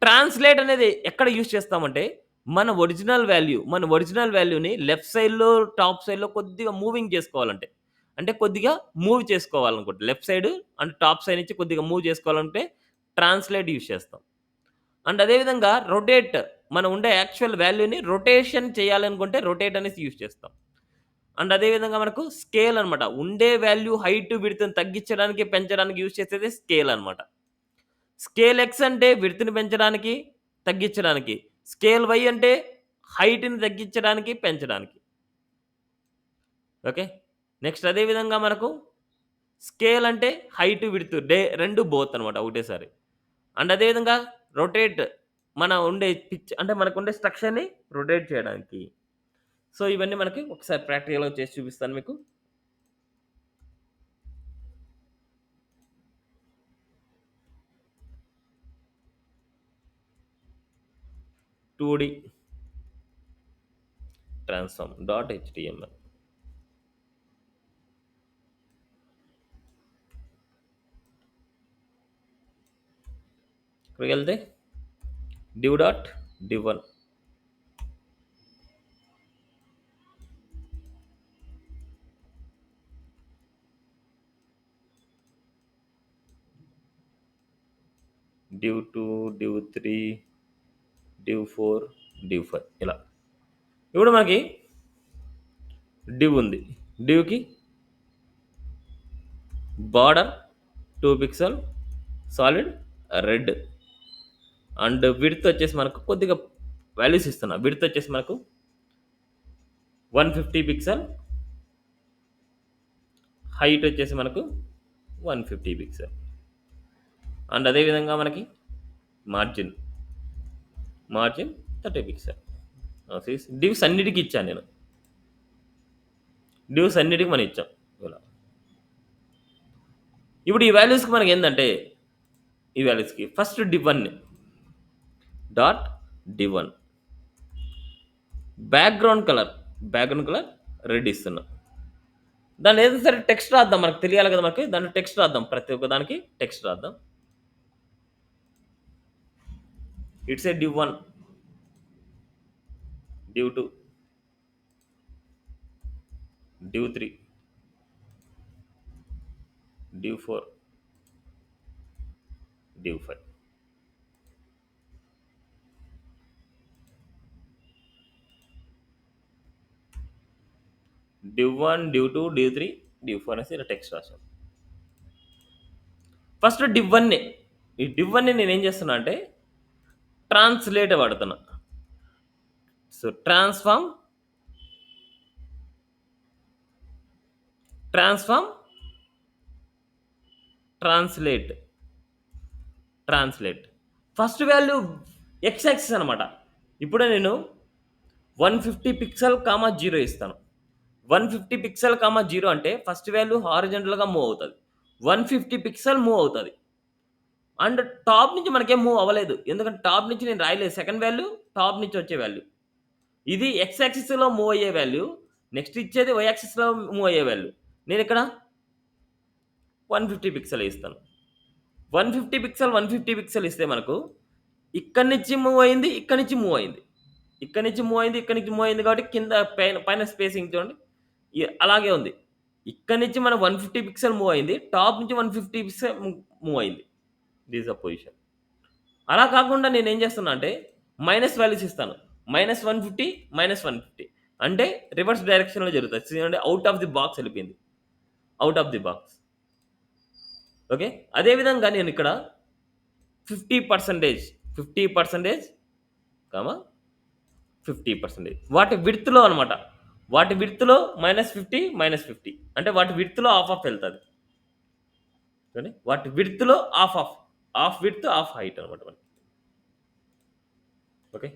ట్రాన్స్‌లేట్ అనేది ఎక్కడ యూజ్ చేస్తామంటే, మన ఒరిజినల్ వాల్యూని లెఫ్ట్ సైడ్‌లో, టాప్ సైడ్‌లో కొద్దిగా మూవింగ్ చేసుకోవాలంటే. అంటే కొద్దిగా మూవ్ చేసుకోవాలనుకుంటే left side and top side నుంచి కొద్దిగా మూవ్ చేసుకోవాలంటే ట్రాన్స్‌లేట్ యూజ్ చేస్తాం. అండ్ అదే విధంగా రొటేట్ మనం ఉండే యాక్చువల్ వాల్యూని రొటేషన్ చేయాలనుకుంటే రొటేట్ అనేసి యూజ్ చేస్తాం. అండ్ అదే విధంగా మనకు స్కేల్ అనమాట. ఉండే వాల్యూ హైట్, విడ్త్‌ని తగ్గించడానికి, పెంచడానికి యూజ్ చేసేదే స్కేల్ అనమాట. స్కేల్ ఎక్స్ అంటే విడ్త్‌ని పెంచడానికి, తగ్గించడానికి. స్కేల్ వై అంటే హైట్‌ని తగ్గించడానికి, పెంచడానికి. ఓకే. నెక్స్ట్ అదే విధంగా మనకు స్కేల్ అంటే హైట్, విడ్త్ 2 బోత్ అనమాట ఒకటేసారి. అండ్ అదే విధంగా రొటేట్ మన ఉండే పిచ్ అంటే మనకుండే స్ట్రక్చర్‌ని రొటేట్ చేయడానికి. సో, ఇవన్నీ మనకి ఒకసారి ప్రాక్టికల్‌గా చేసి చూపిస్తాను మీకు. 2D transform dot HTML. ఇక్కడికెళ్తే div dot div1 div2 div3 div4 div5 ఇలా. ఇప్పుడు మనకి div ఉంది. divకి border 2 pixel solid red and width వచ్చేసి మనకు కొద్దిగా వాల్యూస్ ఇస్తున్నా. విడ్త్ వచ్చేసి మనకు 150 పిక్సెల్, హైట్ వచ్చేసి మనకు 150 పిక్సెల్. అండ్ అదే విధంగా మనకి మార్జిన్ 30 పిక్సెల్. డివ్స్ అన్నిటికి ఇచ్చాను నేను. డివ్స్ అన్నిటికి మనం ఇచ్చాం. ఇలా. ఇప్పుడు ఈ వాల్యూస్‌కి మనకేందంటే, ఈ వాల్యూస్‌కి first div1 dot div1 background colour red ఇస్తున్నా. దాన్ని ఏదైనా సరే టెక్స్ట్ రాద్దాం. మనకు తెలియాలి కదా మనకి. దాంట్లో టెక్స్ట్ రాద్దాం. ప్రతి ఒక్క దానికి టెక్స్ట్ రాద్దాం. It's a div1, div2, div3, div4, div5. div1, div2, div3, div4 అనేసి ఇలా టెక్స్ట్ రాసాం. ఫస్ట్ div1 ఈ div1 నేనేం చేస్తున్నా అంటే ట్రాన్స్‌లేట్ వాడుతున్నా. So, transform, translate, translate. First value X axis అనమాట. ఇప్పుడే నేను 150 పిక్సెల్, 0 ఇస్తాను. 150 పిక్సెల్, 0 అంటే ఫస్ట్ వాల్యూ హారిజాంటల్‌గా మూవ్ అవుతది. 150 పిక్సెల్ మూవ్ అవుతది. అండ్ టాప్ నుంచి మనకేం మూవ్ అవ్వలేదు. ఎందుకంటే టాప్ నుంచి నేను రాయలేదు. సెకండ్ వాల్యూ టాప్ నుంచి వచ్చే వాల్యూ. ఇది ఎక్స్ యాక్సిస్‌లో మూవ్ అయ్యే వాల్యూ. నెక్స్ట్ ఇచ్చేది వై యాక్సిస్‌లో మూవ్ అయ్యే వాల్యూ. నేనిక్కడ 150 పిక్సెల్ ఇస్తాను. 150 పిక్సెల్ ఇస్తే మనకు ఇక్కడి నుంచి మూవ్ అయింది, ఇక్కడి నుంచి మూవ్ అయింది. ఇక్కడి నుంచి మూవ్ అయింది, ఇక్కడి నుంచి మూవ్ అయింది కాబట్టి కింద పైన స్పేసింగ్ చూడండి. అలాగే ఉంది. ఇక్కడి నుంచి మనం 150 పిక్సెల్ మూవ్ అయింది. టాప్ నుంచి 150 పిక్సెల్ మూవ్ అయింది. This the position. అలా కాకుండా నేనేం చేస్తున్నా అంటే మైనస్ వాల్యూస్ ఇస్తాను. -150, -150 అంటే రివర్స్ డైరెక్షన్‌లో జరుగుతది. చూడండి ఔట్ ఆఫ్ ది బాక్స్ ఎళ్ళిపోయింది. Out of the box. Okay. అదే విధంగా నేనిక్కడ 50%, 50%, కామా 50%. వాటి విడ్త్‌లో అనమాట. వాటి విడ్త్‌లో -50, -50 అంటే వాటి విడ్త్‌లో హాఫ్ ఎళ్తది. చూడండి. వాటి విడ్త్‌లో హాఫ్ విడ్త్, హాఫ్ హైట్ అనమాట మనకి. ఓకే.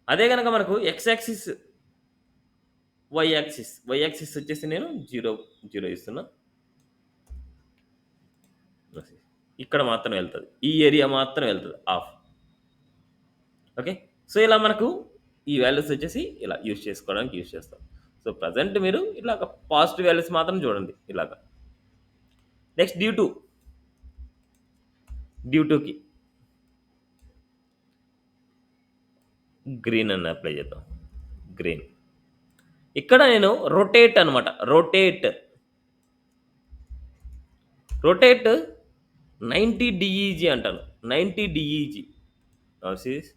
అదే గనక మనకు ఎక్స్ యాక్సిస్, వై యాక్సిస్ వచ్చేసి నేను 0, 0 ఇస్తున్నా. ఇక్కడ మాత్రం ఎళ్తది. ఈ ఏరియా మాత్రం ఎళ్తది హాఫ్. ఓకే. సో, ఇలా మనకు ఈ వాల్యూస్ వచ్చేసి ఇలా యూజ్ చేస్తాం. సో, ప్రెజెంట్ మీరు ఇలాగ పాజిటివ్ వాల్యూస్ మాత్రం చూడండి ఇలాగ. నెక్స్ట్ డ్యూ టుకి గ్రీన్ అని అప్లై చేద్దాం. గ్రీన్. ఇక్కడ నేను రొటేట్ అనమాట. రొటేట్ 90 డీఈజీ అంటాను. 90 D. Now see this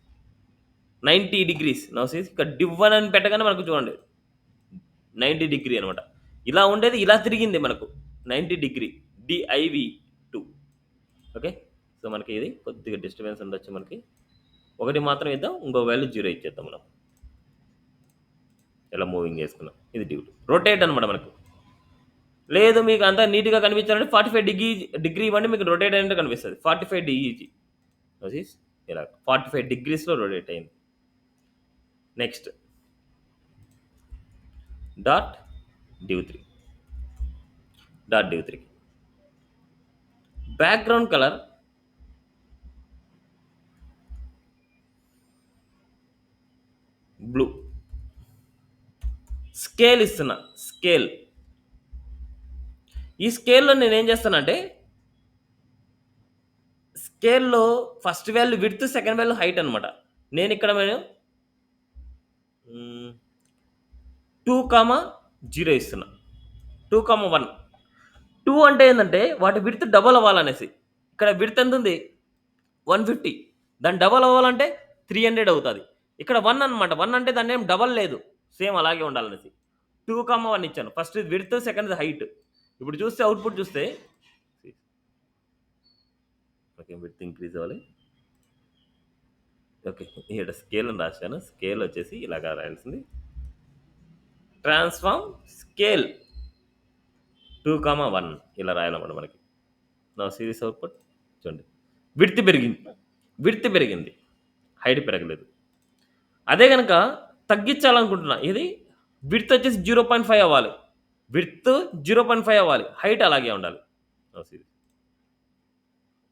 90 degrees. Now see this ఇక్కడ డివ్ అని పెట్టగానే మనకు చూడండి 90 డిగ్రీ అనమాట. ఇలా ఉండేది ఇలా తిరిగింది మనకు 90 డిగ్రీ. డిఐవి2. ఓకే. సో, మనకి ఇది కొద్దిగా డిస్టర్బెన్స్ ఉండొచ్చు మనకి. ఒకటి మాత్రం ఇద్దాం. ఇంకో వాల్యూ 0 ఇచ్చేద్దాం మనం. ఇలా మూవింగ్ చేసుకున్నాం. ఇది డ్యూ టు. రొటేట్ అనమాట మనకు. లేదు మీకు అంతా నీట్‌గా కనిపించాలంటే 45 డిగ్రీ ఇవ్వండి మీకు రొటేట్ అయినట్టు కనిపిస్తది. 45 డీఈజీ. దట్ ఈస్ ఇలా 45 డిగ్రీస్‌లో రొటేట్ అయింది. Next dot due 3. Dot due 3. Background colour blue. Scale ఇస్తున్నా. స్కేల్. ఈ స్కేల్‌లో నేనేం చేస్తానంటే స్కేల్‌లో first value width, second value height అనమాట. నేనిక్కడ నేను 2, 0 ఇస్తున్నా. 2, 1. 2 అంటే ఏందంటే వాటి విడ్త్ డబుల్ అవ్వాలనేసి. ఇక్కడ విడ్త్ ఎంతుంది? 150. దాని డబుల్ అవ్వాలంటే 300 అవుతది. ఇక్కడ 1 అనమాట. 1 అంటే దాన్నేం డబల్ లేదు. సేమ్ అలాగే ఉండాలనేసి. 2, 1 ఇచ్చాను. ఫస్ట్ విడ్త్, సెకండ్‌ది హైట్. ఇప్పుడు చూస్తే అవుట్‌పుట్ చూస్తే ఓకే. విడ్త్ ఇంక్రీజ్ అవ్వాలి. ఓకే. ఇక్కడ స్కేల్ అని రాశాను. స్కేల్ వచ్చేసి ఇలాగా రాయాల్సింది. ట్రాన్స్‌ఫార్మ్ స్కేల్ 2, 1 ఇలా రాయాలన్నమాట మనకి. నా సిరీస్ అవుట్‌పుట్ చూడండి. విడ్త్ పెరిగింది. విడ్త్ పెరిగింది. హైట్ పెరగలేదు. అదే గనక తగ్గించాలనుకుంటున్నా. ఇది విడ్త్ వచ్చేసి 0.5 అవ్వాలి. విడ్త్ 0.5 అవ్వాలి. హైట్ అలాగే ఉండాలి. నా సిరీస్.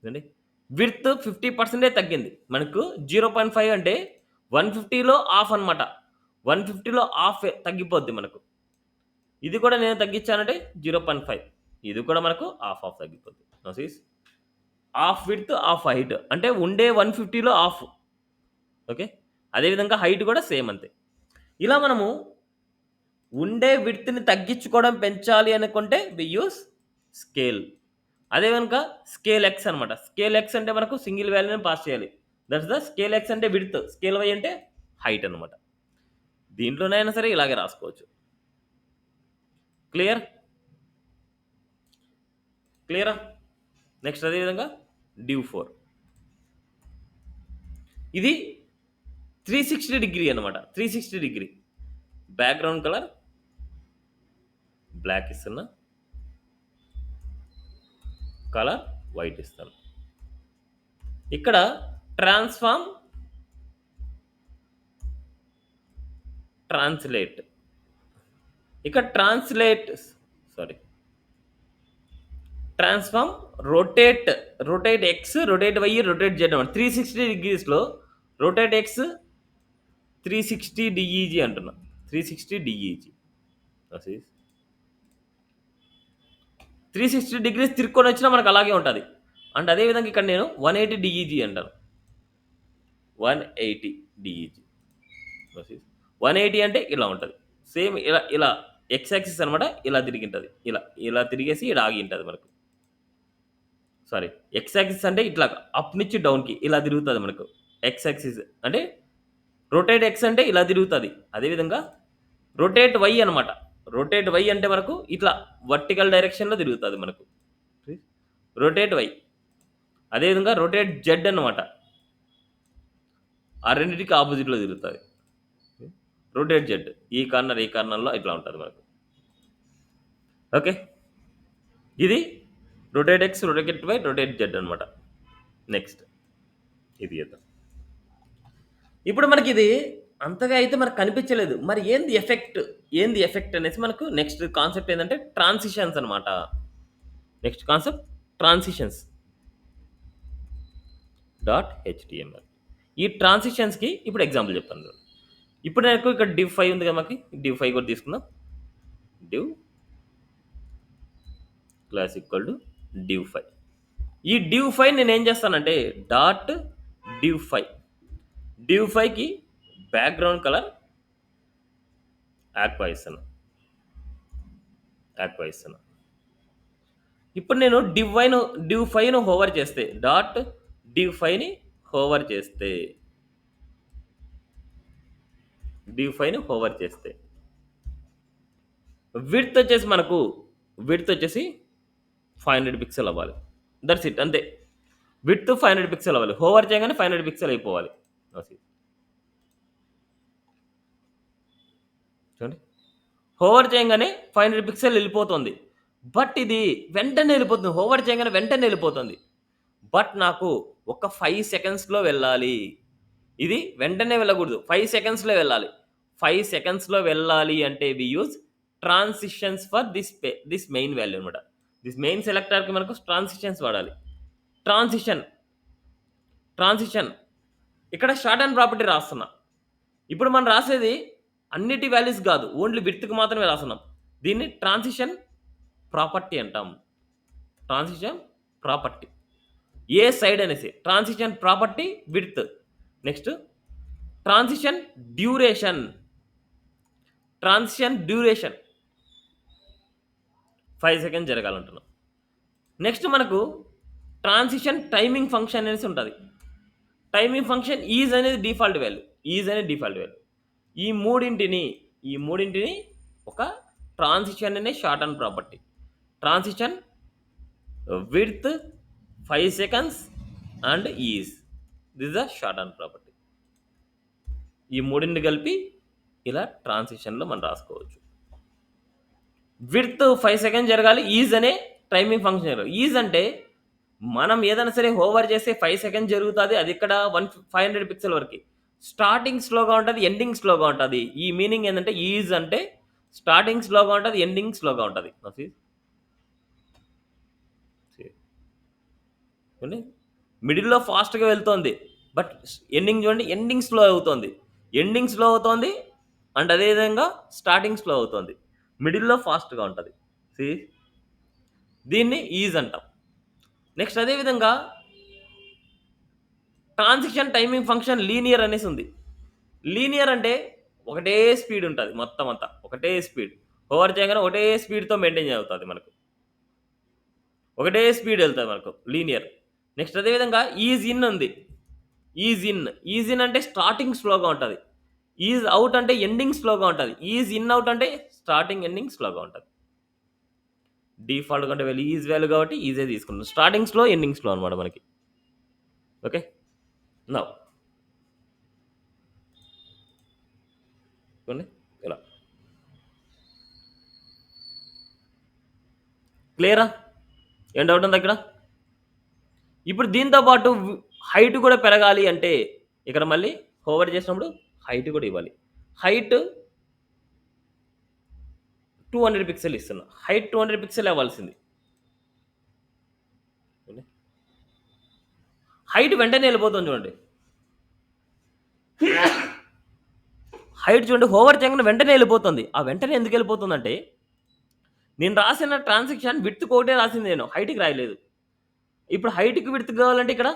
చూడండి. విడ్త్ 50% తగ్గింది. మనకు 0.5 అంటే 150లో హాఫ్ అనమాట. 150లో హాఫ్ తగ్గిపోద్ది మనకు. ఇది కూడా నేను తగ్గించానంటే 0.5. ఇది కూడా మనకు హాఫ్ తగ్గిపోద్ది. Now see half width, half height. అంటే ఉండే 150లో హాఫ్. ఓకే. అదేవిధంగా హైట్ కూడా సేమ్ అంతే. ఇలా మనము ఉండే విడ్త్‌ని తగ్గించుకోవడం, పెంచాలి అనుకుంటే వి యూజ్ స్కేల్. అదే గనుక స్కేల్ ఎక్స్ అనమాట. స్కేల్ ఎక్స్ అంటే మనకు సింగిల్ వాల్యూని పాస్ చేయాలి. దట్స్ ద స్కేల్ ఎక్స్ అంటే విడ్త్. స్కేల్ వై అంటే హైట్ అనమాట. దీంట్లోనైనా సరే ఇలాగే రాసుకోవచ్చు. క్లియర్? క్లియరా? నెక్స్ట్ అదే విధంగా డ్యూ 4. ఇది 360 డిగ్రీ అనమాట. 360 డిగ్రీ. బ్యాక్‌గ్రౌండ్ కలర్ బ్లాక్ ఇస్తున్నా. కలర్ వైట్ ఇస్తాను. ఇక్కడ ట్రాన్స్‌ఫార్మ్ ట్రాన్స్‌లేట్. ఇక్కడ transform rotate X, rotate Y, rotate Z అనమాట. 360 డిగ్రీస్‌లో రొటేట్ ఎక్స్ 360 డీఈజీ అంటున్నా. 360 డీఈజీ. దట్ ఈస్ 360 డిగ్రీస్ తిరుక్కొని వచ్చినా మనకు అలాగే ఉంటది. అండ్ అదే విధంగా ఇక్కడ నేను 180 డీఈజీ అంటాను. 180 డీఈజీ. దట్ ఈస్ 180 అంటే ఇలా ఉంటది. సేమ్ ఇలా ఎక్స్ యాక్సిస్ అనమాట. ఇలా తిరిగింటది. ఇలా తిరిగేసి ఈడ ఆగింటది మనకు. సారీ. ఎక్స్ యాక్సిస్ అంటే ఇట్లాగా అప్ నుంచి డౌన్‌కి ఇలా తిరుగుతది మనకు. ఎక్స్ యాక్సిస్ అంటే రొటేట్ ఎక్స్ అంటే ఇలా తిరుగుతది. అదేవిధంగా రొటేట్ వై అనమాట. రొటేట్ వై అంటే మనకు ఇట్లా వర్టికల్ డైరెక్షన్‌లో తిరుగుతది మనకు. Rotate Y. అదేవిధంగా రొటేట్ జెడ్ అనమాట. ఆ రెండిటికి ఆపోజిట్‌లో తిరుగుతది. Rotate Z. ఈ కార్నర్‌లో ఇట్లా ఉంటది మనకు. ఓకే. ఇది rotate X, rotate Y, rotate Z అనమాట. నెక్స్ట్ ఇది చేద్దాం. ఇప్పుడు మనకిది అంతగా అయితే మనకు కనిపించలేదు. మరి ఏంది ఎఫెక్ట్ అనేసి మనకు నెక్స్ట్ కాన్సెప్ట్ ఏందంటే ట్రాన్సిషన్స్ అనమాట. Next concept transitions. హెచ్టీఎంఎల్. ఈ ట్రాన్సిషన్స్‌కి ఇప్పుడు ఎగ్జాంపుల్ చెప్తాను చూడండి. ఇప్పుడు నాకు ఇక్కడ div5 ఉంది కదా మనకి. div5 కూడా తీసుకుందాం. div class equal to div5. ఈ div5 నేనేం చేస్తానంటే డాట్ div5. div5కి బ్యాక్‌గ్రౌండ్ కలర్ ఆక్వా ఇస్తున్నా. ఆక్వా ఇస్తున్నా. ఇప్పుడు నేను div5ను హోవర్ చేస్తే డాట్ div5ని హోవర్ చేస్తే div5ని హోవర్ చేస్తే విడ్త్ వచ్చేసి మనకు విడ్త్ వచ్చేసి 500 పిక్సెల్ అవ్వాలి. దట్స్ ఇట్ అంతే. విడ్త్ 500 పిక్సెల్ అవ్వాలి. హోవర్ చేయగానే 500 పిక్సెల్ అయిపోవాలి. అది. చూడండి. హోవర్ చేయంగానే 500 పిక్సెల్ వెళ్ళిపోతుంది. బట్ ఇది వెంటనే వెళ్ళిపోతుంది. హోవర్ చేయగానే వెంటనే వెళ్ళిపోతుంది. బట్ నాకు ఒక 5 సెకండ్స్‌లో వెళ్ళాలి. ఇది వెంటనే వెళ్ళకూడదు. 5 సెకండ్స్‌లో వెళ్ళాలి. 5 సెకండ్స్‌లో వెళ్ళాలి అంటే we use transitions for this main value అన్నమాట. దిస్ మెయిన్ సెలెక్టర్‌కి మనకు ట్రాన్సిషన్స్ వాడాలి. ట్రాన్సిషన్, ట్రాన్సిషన్ ఇక్కడ షార్ట్ హ్యాండ్ ప్రాపర్టీ రాస్తున్నా. ఇప్పుడు మనం రాసేది అన్నిటి వాల్యూస్ కాదు. ఓన్లీ విడ్త్‌కి మాత్రమే రాస్తున్నాం. దీన్ని ట్రాన్సిషన్ ప్రాపర్టీ అంటాం. Transition property. ఏ సైడ్ అనేసి transition property width. Next transition duration. Transition duration 5 seconds జరగాలంటున్నాం. నెక్స్ట్ మనకు ట్రాన్సిషన్ టైమింగ్ ఫంక్షన్ అనేసి ఉంటుంది. టైమింగ్ ఫంక్షన్ ఈజ్ అనేది డిఫాల్ట్ వాల్యూ. ఈజ్ అనేది డిఫాల్ట్ వాల్యూ. ఈ మూడింటిని ఒక ట్రాన్సిషన్ అనే short hand property. Transition width 5 seconds and ease. This the short hand property. ఈ మూడింటిని కలిపి ఇలా ట్రాన్సిషన్లో మనం రాసుకోవచ్చు. విడ్త్ 5 సెకండ్స్ జరగాలి. ఈజ్ అనే టైమింగ్ ఫంక్షన్ జరగాలి. ఈజ్ అంటే మనం ఏదైనా సరే హోవర్ చేస్తే 5 సెకండ్స్ జరుగుతుంది. అది ఇక్కడ 500 పిక్సెల్ వరకు. స్టార్టింగ్ స్లోగా ఉంటుంది, ఎండింగ్ స్లోగా ఉంటుంది. ఈ మీనింగ్ ఏంటంటే ఈజ్ అంటే స్టార్టింగ్ స్లోగా ఉంటుంది, ఎండింగ్ స్లోగా ఉంటుంది. మిడిల్లో ఫాస్ట్గా వెళ్తుంది. బట్ ఎండింగ్ చూడండి, ఎండింగ్ స్లో అవుతుంది. ఎండింగ్ స్లో అవుతుంది అండ్ అదేవిధంగా స్టార్టింగ్ స్లో అవుతుంది. మిడిల్లో ఫాస్ట్గా ఉంటుంది. దీన్ని ఈజ్ అంటాం. నెక్స్ట్ అదేవిధంగా ట్రాన్సిషన్ టైమింగ్ ఫంక్షన్ లీనియర్ అనేసి ఉంది. లీనియర్ అంటే ఒకటే స్పీడ్ ఉంటుంది. మొత్తం అంతా ఒకటే స్పీడ్. హోవర్ చేయగానే ఒకటే స్పీడ్తో మెయింటైన్ అవుతుంది మనకు. ఒకటే స్పీడ్ వెళ్తుంది మనకు లీనియర్. నెక్స్ట్ అదేవిధంగా ఈజ్ ఇన్ ఉంది. ఈజ్ ఇన్ అంటే స్టార్టింగ్ స్లోగా ఉంటుంది. ఈజ్ అవుట్ అంటే ఎండింగ్ స్లోగా ఉంటుంది. ఈజ్ ఇన్ అవుట్ అంటే స్టార్టింగ్ ఎండింగ్ స్లోగా ఉంటుంది. డిఫాల్ట్ కంటే వెళ్ళి ఈజ్ వాల్యూ కాబట్టి ఈజే తీసుకుంటాం. స్టార్టింగ్ స్లో, ఎండింగ్ స్లో అనమాట మనకి. ఓకే, నౌ చూడండి ఇలా క్లియరా? ఏం డౌట్ ఉంది అక్కడ? ఇప్పుడు దీంతో పాటు హైట్ కూడా పెరగాలి అంటే ఇక్కడ మళ్ళీ హోవర్ చేసినప్పుడు హైట్ కూడా ఇవ్వాలి. హైట్ 200 పిక్సెల్ ఇస్తున్నా. హైట్ 200 పిక్సెల్ అవ్వాల్సింది. హైట్ వెంటనే వెళ్ళిపోతుంది చూడండి. హైట్ చూడండి, హోవర్ చేయగానే వెంటనే వెళ్ళిపోతుంది. ఆ వెంటనే ఎందుకు వెళ్ళిపోతుందంటే నేను రాసిన ట్రాన్సాక్షన్ విడ్త్కి ఒకటే రాసింది, నేను హైట్కి రాయలేదు. ఇప్పుడు హైట్కి విడ్త్ కావాలంటే ఇక్కడ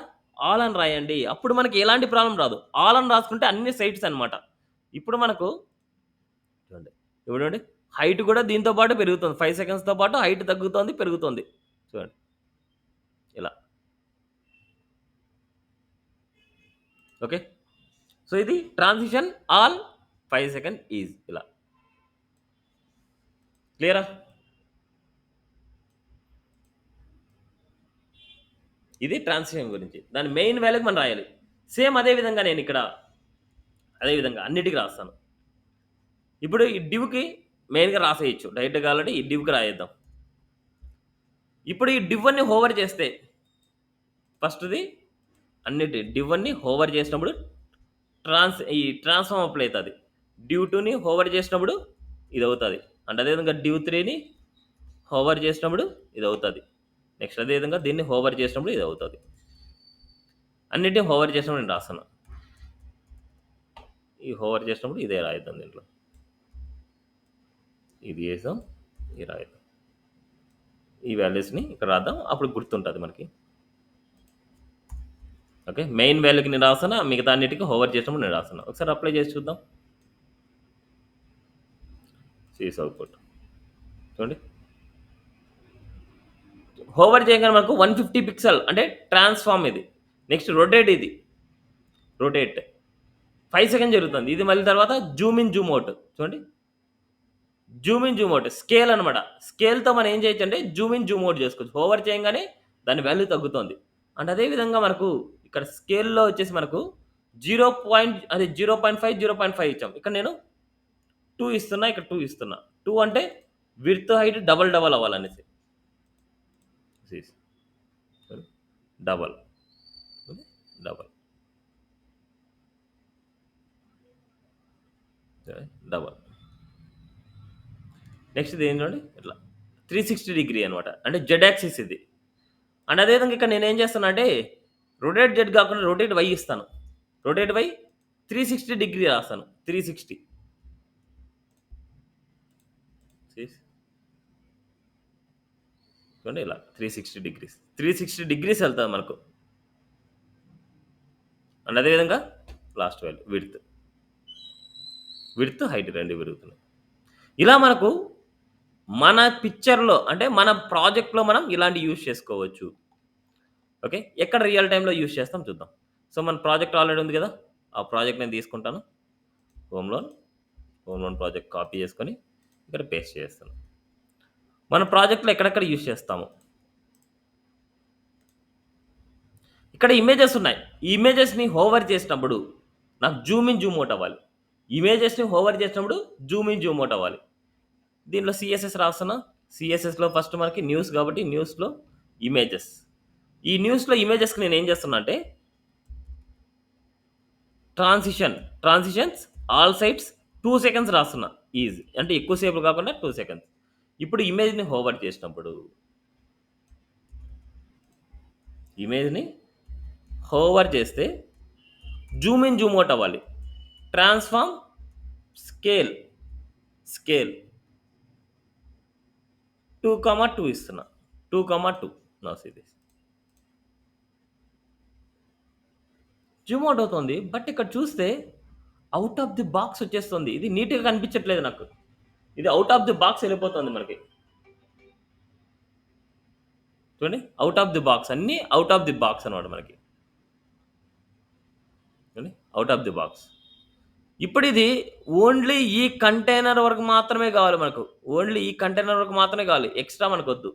ఆల్ అని రాయండి. అప్పుడు మనకి ఎలాంటి ప్రాబ్లం రాదు. ఆల్ అని రాసుకుంటే అన్ని సైట్స్ అనమాట. ఇప్పుడు మనకు చూడండి, చూడండి హైట్ కూడా దీంతో పాటు పెరుగుతుంది. 5 సెకండ్స్తో పాటు హైట్ తగ్గుతుంది, పెరుగుతుంది. చూడండి ఇలా. ఓకే, సో ఇది ట్రాన్సిషన్ ఆల్ 5 సెకండ్ ఈజ్ ఇలా. క్లియరా? ఇది ట్రాన్సిషన్ గురించి. దాని మెయిన్ వాల్యూకి మనం రాయాలి. సేమ్ అదే విధంగా నేను ఇక్కడ అదే విధంగా అన్నిటికీ రాస్తాను. ఇప్పుడు ఈ డివ్కి మెయిన్గా రాసేయచ్చు. డైరెక్ట్ కావాలంటే ఈ డివ్కి రాయేద్దాం. ఇప్పుడు ఈ డివ్ అన్ని హోవర్ చేస్తే ఫస్ట్ది అన్నిటి డివ్ అన్ని హోవర్ చేసినప్పుడు ఈ ట్రాన్స్ఫార్మ్ అప్లై అవుతుంది. డివ్ 2ని హోవర్ చేసినప్పుడు ఇది అవుతుంది. అండ్ అదేవిధంగా డివ్ 3ని హోవర్ చేసినప్పుడు ఇది అవుతుంది. నెక్స్ట్ అదేవిధంగా దీన్ని హోవర్ చేసినప్పుడు ఇది అవుతుంది. అన్నిటిని హోవర్ చేసినప్పుడు నేను రాస్తాను. ఈ హోవర్ చేసినప్పుడు ఇదే రాయిద్దాం దీంట్లో. ఇది చేసాం, ఇది రాయిద్దాం. ఈ వాల్యూస్ని ఇక్కడ రాద్దాం, అప్పుడు గుర్తుంటుంది మనకి. ఓకే, మెయిన్ వాల్యూకి నేను రాస్తున్నా, మిగతా అన్నిటికీ హోవర్ చేసినప్పుడు నేను రాస్తున్నా. ఒకసారి అప్లై చేసి చూద్దాం. సీస్ అవుట్పుట్ చూడండి, హోవర్ చేయగానే మనకు 150 పిక్సెల్ అంటే ట్రాన్స్ఫార్మ్ ఇది. నెక్స్ట్ రొటేట్, ఇది రొటేట్ 5 సెకండ్ జరుగుతుంది. ఇది మళ్ళీ తర్వాత జూమ్ ఇన్ జూమ్ అవుట్ చూడండి, Zoom in Zoom out scale అనమాట. స్కేల్తో మనం ఏం చేయొచ్చు అంటే జూమ్ ఇన్ జూమ్ అవుట్ చేసుకోవచ్చు. హోవర్ చేయగానే దాని వాల్యూ తగ్గుతుంది. అండ్ అదేవిధంగా మనకు ఇక్కడ స్కేల్లో వచ్చేసి మనకు 0.5 0.5 ఇచ్చాం. ఇక్కడ నేను 2 ఇస్తున్నా, ఇక్కడ 2 ఇస్తున్నా. 2 అంటే విడ్త్ హైట్ డబల్ డబల్ అవ్వాలనేసి, డబల్ డబల్ డబల్. నెక్స్ట్ ఇది ఏంటంటే ఇట్లా 360 డిగ్రీ అనమాట, అంటే జెడ్ యాక్సిస్ ఇది. అండ్ అదేవిధంగా ఇక్కడ నేను ఏం చేస్తాను అంటే రొటేట్ జెడ్ కాకుండా రొటేట్ వై ఇస్తాను. రొటేట్ వై 360 డిగ్రీ రాస్తాను. 360 చూడండి, ఇలా 360 డిగ్రీస్, 360 డిగ్రీస్ వెళ్తుంది మనకు. అండ్ అదేవిధంగా లాస్ట్ వాల్యూ విడ్త్ హైట్ రెండు పెరుగుతున్నాయి. ఇలా మనకు మన పిక్చర్లో అంటే మన ప్రాజెక్ట్లో మనం ఇలాంటి యూజ్ చేసుకోవచ్చు. ఓకే, ఎక్కడ రియల్ టైంలో యూజ్ చేస్తాం చూద్దాం. సో మన ప్రాజెక్ట్ ఆల్రెడీ ఉంది కదా, ఆ ప్రాజెక్ట్ నేను తీసుకుంటాను. హోమ్ లోన్ ప్రాజెక్ట్ కాపీ చేసుకొని ఇక్కడ పేస్ట్ చేస్తాను. మన ప్రాజెక్ట్లో ఎక్కడెక్కడ యూజ్ చేస్తాము, ఇక్కడ ఇమేజెస్ ఉన్నాయి. ఈ ఇమేజెస్ని హోవర్ చేసినప్పుడు నాకు జూమ్ ఇన్ జూమ్ అవుట్ అవ్వాలి. ఇమేజెస్ని హోవర్ చేసినప్పుడు జూమ్ ఇన్ జూమ్ అవుట్ అవ్వాలి. దీనిలో సిఎస్ఎస్ రాస్తున్నా. సిఎస్ఎస్లో ఫస్ట్ మనకి న్యూస్ కాబట్టి న్యూస్లో ఇమేజెస్. ఈ న్యూస్లో ఇమేజెస్కి నేను ఏం చేస్తున్నా అంటే ట్రాన్సిషన్స్ ఆల్ సైడ్స్ 2 సెకండ్స్ రాస్తున్నా. ఈజీ అంటే ఎక్కువసేపు కాకుండా 2 సెకండ్స్. ఇప్పుడు ఇమేజ్ని హోవర్ చేసినప్పుడు ఇమేజ్ని హోవర్ చేస్తే జూమ్ ఇన్ జూమ్ అవుట్ అవ్వాలి. ట్రాన్స్ఫార్మ్ స్కేల్ 2,2 ఇస్తున్నా. 2,2 నా సిరీస్ జూమ్ అవుట్ అవుతుంది. బట్ ఇక్కడ చూస్తే అవుట్ ఆఫ్ ది బాక్స్ వచ్చేస్తుంది. ఇది నీట్గా కనిపించట్లేదు నాకు. ఇది అవుట్ ఆఫ్ ది బాక్స్ వెళ్ళిపోతుంది మనకి. చూడండి, అవుట్ ఆఫ్ ది బాక్స్, అన్నీ అవుట్ ఆఫ్ ది బాక్స్ అనమాట మనకి. చూడండి, అవుట్ ఆఫ్ ది బాక్స్. ఇప్పుడు ఇది ఓన్లీ ఈ కంటైనర్ వరకు మాత్రమే కావాలి మనకు. ఓన్లీ ఈ కంటైనర్ వరకు మాత్రమే కావాలి, ఎక్స్ట్రా మనకు వద్దు.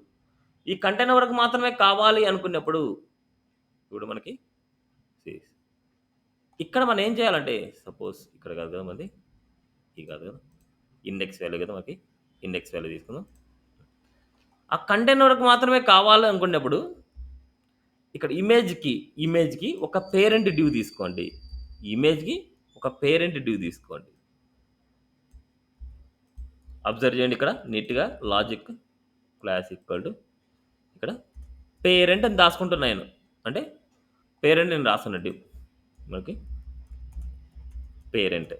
ఈ కంటైనర్ వరకు మాత్రమే కావాలి అనుకున్నప్పుడు ఇప్పుడు మనకి ఇక్కడ మనం ఏం చేయాలంటే సపోజ్ ఇక్కడ కాదు కదా మనది, ఇది కాదు కదా, ఇండెక్స్ వాల్యూ కదా మనకి. ఇండెక్స్ వాల్యూ తీసుకుందాం. ఆ కంటైనర్ వరకు మాత్రమే కావాలి అనుకున్నప్పుడు ఇక్కడ ఇమేజ్కి ఒక పేరెంట్ డ్యూ తీసుకోండి. ఇమేజ్కి ఒక పేరెంట్ డ్యూ తీసుకోండి. అబ్జర్వ్ చేయండి, ఇక్కడ నీట్గా లాజిక్ క్లాస్ ఈక్వల్ టు ఇక్కడ పేరెంట్ అని దాచుకుంటున్నాను. అంటే పేరెంట్ నేను రాస్తున్న డ్యూ మనకి పేరెంట్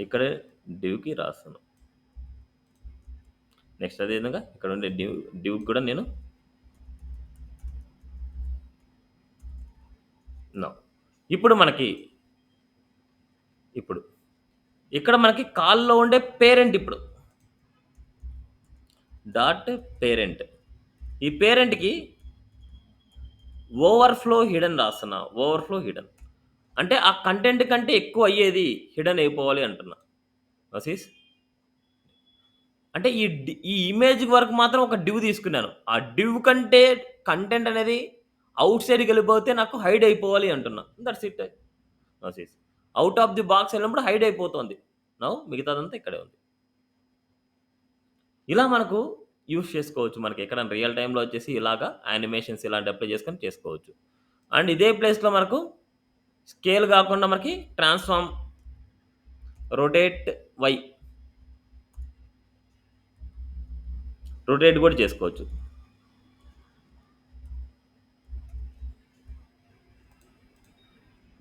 ఇక్కడ డ్యూకి రాస్తున్నాను. నెక్స్ట్ అదేవిధంగా ఇక్కడ ఉండే డ్యూకి కూడా నేను ఇప్పుడు ఇక్కడ మనకి కాల్లో ఉండే పేరెంట్ ఇప్పుడు డాట్ పేరెంట్. ఈ పేరెంట్కి ఓవర్ఫ్లో హిడెన్ రాస్తున్నా. ఓవర్ఫ్లో హిడెన్ అంటే ఆ కంటెంట్ కంటే ఎక్కువ అయ్యేది హిడెన్ అయిపోవాలి అంటున్నా. వసీస్ అంటే ఈ ఇమేజ్ వరకు మాత్రం ఒక డివ్ తీసుకున్నాను. ఆ డివ్ కంటే కంటెంట్ అనేది అవుట్ సైడ్కి వెళ్ళిపోతే నాకు హైడ్ అయిపోవాలి అంటున్నా. That's it. వసీస్ అవుట్ ఆఫ్ ది బాక్స్ వెళ్ళినప్పుడు హైడ్ అయిపోతుంది. మిగతాదంతా ఇక్కడే ఉంది. ఇలా మనకు యూజ్ చేసుకోవచ్చు. మనకి ఎక్కడైనా రియల్ టైంలో వచ్చేసి ఇలాగా యానిమేషన్స్ ఇలాంటి అప్లై చేసుకొని చేసుకోవచ్చు. అండ్ ఇదే ప్లేస్లో మనకు స్కేల్ కాకుండా మనకి ట్రాన్స్ఫార్మ్ రొటేట్ వై రొటేట్ కూడా చేసుకోవచ్చు.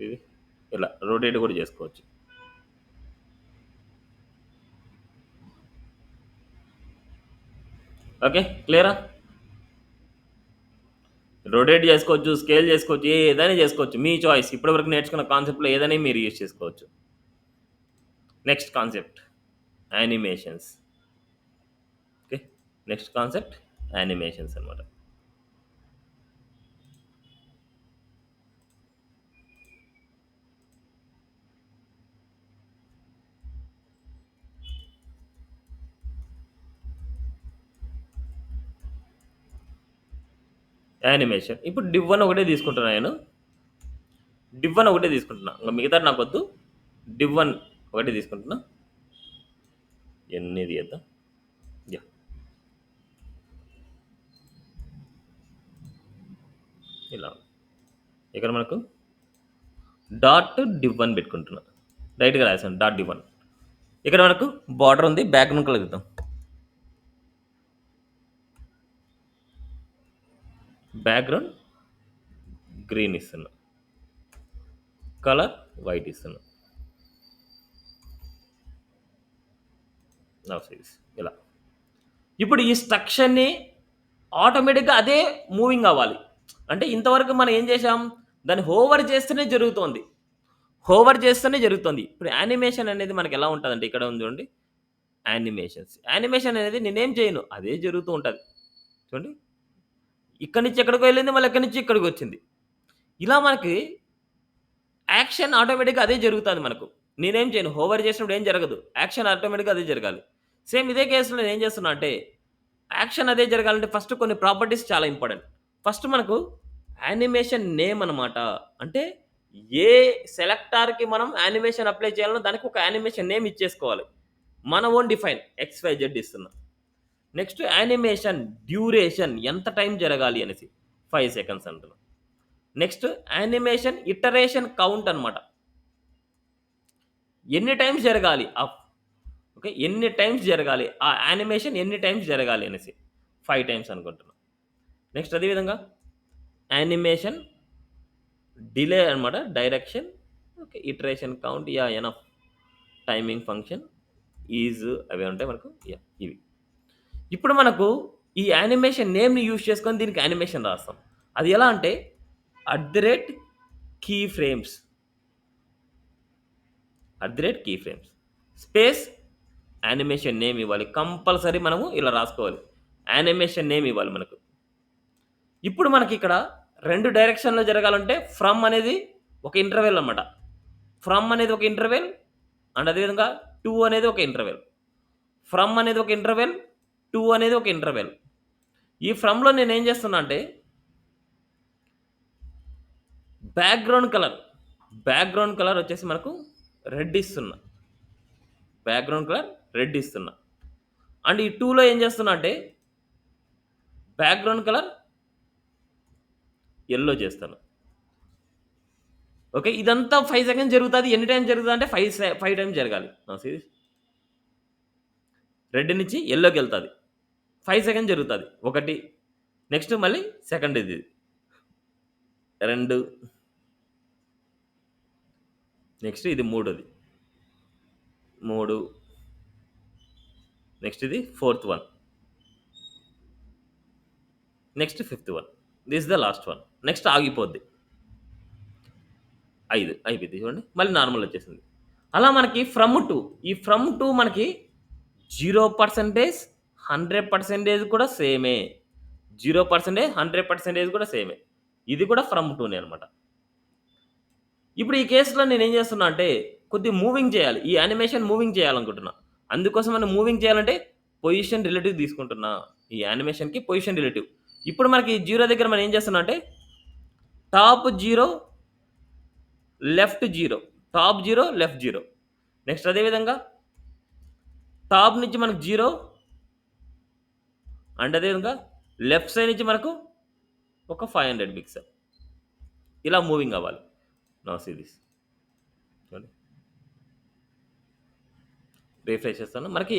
ఇది ఇలా రొటేట్ కూడా చేసుకోవచ్చు. ఓకే. క్లియరా? రొటేట్ చేసుకోవచ్చు, స్కేల్ చేసుకోవచ్చు, ఏదైనా చేసుకోవచ్చు. మీ చాయిస్. ఇప్పటివరకు నేర్చుకున్న కాన్సెప్ట్‌లో ఏదైనా మీరు యూజ్ చేసుకోవచ్చు. Next concept animations. Okay. Next concept animations అన్నమాట. యానిమేషన్. ఇప్పుడు డివ్ అని ఒకటే తీసుకుంటున్నా నేను. డివ్ అని ఒకటే తీసుకుంటున్నా. ఇంక మిగతాది నాకొద్దు. డివ్ అని ఒకటే తీసుకుంటున్నా. ఇయన్నీ తీయేద్దాం. యాహ్! ఇలా. ఇక్కడ మనకు డాట్ డివ్ అని పెట్టుకుంటున్నా. డైరెక్ట్‌గా రాసాను డాట్ డివ్ అని. ఇక్కడ మనకు బార్డర్ ఉంది. బ్యాక్‌గ్రౌండ్ కలర్ ఇద్దాం. బ్యాక్‌గ్రౌండ్ గ్రీన్ ఇస్తున్నా. కలర్ వైట్ ఇస్తున్నా. నౌ సీ దిస్ ఇలా. ఇప్పుడు ఈ స్ట్రక్చర్‌ని ఆటోమేటిక్‌గా అదే మూవింగ్ అవ్వాలి. అంటే ఇంతవరకు మనం ఏం చేశాం? దాన్ని హోవర్ చేస్తేనే జరుగుతోంది. హోవర్ చేస్తేనే జరుగుతుంది. ఇప్పుడు యానిమేషన్ అనేది మనకెలా ఉంటదంటే ఇక్కడ ఉంది చూడండి. యానిమేషన్స్. యానిమేషన్ అనేది నేనేం చేయను. అదే జరుగుతూ ఉంటది. చూడండి. ఇక్కడి నుంచి ఎక్కడికో వెళ్ళింది. మళ్ళీ ఇక్కడి నుంచి ఇక్కడికొచ్చింది. ఇలా మనకి యాక్షన్ ఆటోమేటిక్‌గా అదే జరుగుతాది మనకు. నేనేం చేయను. హోవర్ చేసినప్పుడు ఏం జరగదు. యాక్షన్ ఆటోమేటిక్‌గా అదే జరగాలి. సేమ్ ఇదే కేస్‌లో నేనేం చేస్తున్నా అంటే, యాక్షన్ అదే జరగాలంటే ఫస్ట్ కొన్ని ప్రాపర్టీస్ చాలా ఇంపార్టెంట్. ఫస్ట్ మనకు యానిమేషన్ నేమ్ అనమాట. అంటే ఏ సెలెక్టార్‌కి మనం యానిమేషన్ అప్లై చేయాలనో దానికి ఒక యానిమేషన్ నేమ్ ఇచ్చేసుకోవాలి. మన ఓన్ డిఫైన్ ఎక్స్‌వైజెడ్ ఇస్తున్నా. నెక్స్ట్ యానిమేషన్ డ్యూరేషన్ ఎంత టైం జరగాలి అనేసి 5 సెకండ్స్ అంటున్నా. నెక్స్ట్ యానిమేషన్ ఇటరేషన్ కౌంట్ అనమాట. ఎన్ని టైమ్స్ జరగాలి? ఓకే. ఎన్ని టైమ్స్ జరగాలి? ఆ యానిమేషన్ ఎన్ని టైమ్స్ జరగాలి అనేసి. 5 టైమ్స్ అనుకుంటున్నా. నెక్స్ట్ అదే విధంగా యానిమేషన్ డిలే అనమాట. Direction okay. Iteration count yeah! Enough. Timing function is అవి ఉంటాయి మనకు. యాహ్! ఇవి. ఇప్పుడు మనకు ఈ యానిమేషన్ నేమ్‌ని యూజ్ చేసుకొని దీనికి యానిమేషన్ రాస్తాం. అది ఎలా అంటే @ keyframes. Keyframes. Space animation name ఇవ్వాలి. కంపల్సరీ మనము ఇలా రాసుకోవాలి. యానిమేషన్ నేమ్ ఇవ్వాలి మనకు. ఇప్పుడు మనకిక్కడ 2 డైరెక్షన్‌లో జరగాలంటే ఫ్రమ్ అనేది ఒక ఇంటర్వెల్ అన్నమాట. ఫ్రమ్ అనేది ఒక ఇంటర్వెల్ అండ్ అదే విధంగా టు అనేది ఒక ఇంటర్వెల్. ఫ్రమ్ అనేది ఒక ఇంటర్వెల్. టు అనేది ఒక ఇంటర్వెల్. ఈ ఫ్రమ్‌లో నేనేం చేస్తున్నా అంటే బ్యాక్‌గ్రౌండ్ కలర్, బ్యాక్‌గ్రౌండ్ కలర్ వచ్చేసి మనకు రెడ్ ఇస్తున్నా. బ్యాక్‌గ్రౌండ్ కలర్ రెడ్ ఇస్తున్నా. అండ్ ఈ 2లో ఏం చేస్తున్నా అంటే బ్యాక్‌గ్రౌండ్ కలర్ యెల్లో చేస్తాను. ఓకే. ఇదంతా 5 సెకండ్స్ జరుగుతది. ఎన్ని టైమ్స్ జరుగుతదంటే 5 టైమ్స్ జరగాలి. Now see this. రెడ్ నుంచి యెల్లోకెళ్తది. 5 సెకండ్స్ జరుగుతది. 1 నెక్స్ట్ మళ్ళీ సెకండ్ 2 నెక్స్ట్ ఇది మూడోది. 3 నెక్స్ట్ ఇది fourth one. Next fifth one. This the last one. Next ఆగిపోద్ది. 5 అయిపోద్ది చూడండి. మళ్ళీ నార్మల్ వచ్చేసింది. అలా మనకి ఫ్రమ్ టు ఈ ఫ్రమ్ టు మనకి 0% 100% కూడా సేమే. 0% 100% కూడా సేమే. ఇది కూడా ఫ్రమ్ టూనే అనమాట. ఇప్పుడు ఈ కేస్‌లో నేనేం చేస్తున్నా అంటే, కొద్దిగా మూవింగ్ చేయాలి. ఈ యానిమేషన్ మూవింగ్ చేయాలనుకుంటున్నా. అందుకోసమని మూవింగ్ చేయాలంటే, పొజిషన్ రిలేటివ్ తీసుకుంటున్నా. ఈ యానిమేషన్‌కి పొజిషన్ రిలేటివ్. ఇప్పుడు మనకి 0 దగ్గర మనం ఏం చేస్తున్నా అంటే, top 0, left 0. Top 0, left 0. Next అదే విధంగా టాప్ నుంచి మనకు 0 అండ్ అదే విధంగా లెఫ్ట్ సైడ్ నుంచి మనకు ఒక 500 పిక్సెల్. ఇలా మూవింగ్ అవ్వాలి. Now see this. చూడండి. రిఫ్రెష్ చేస్తాను. మనకి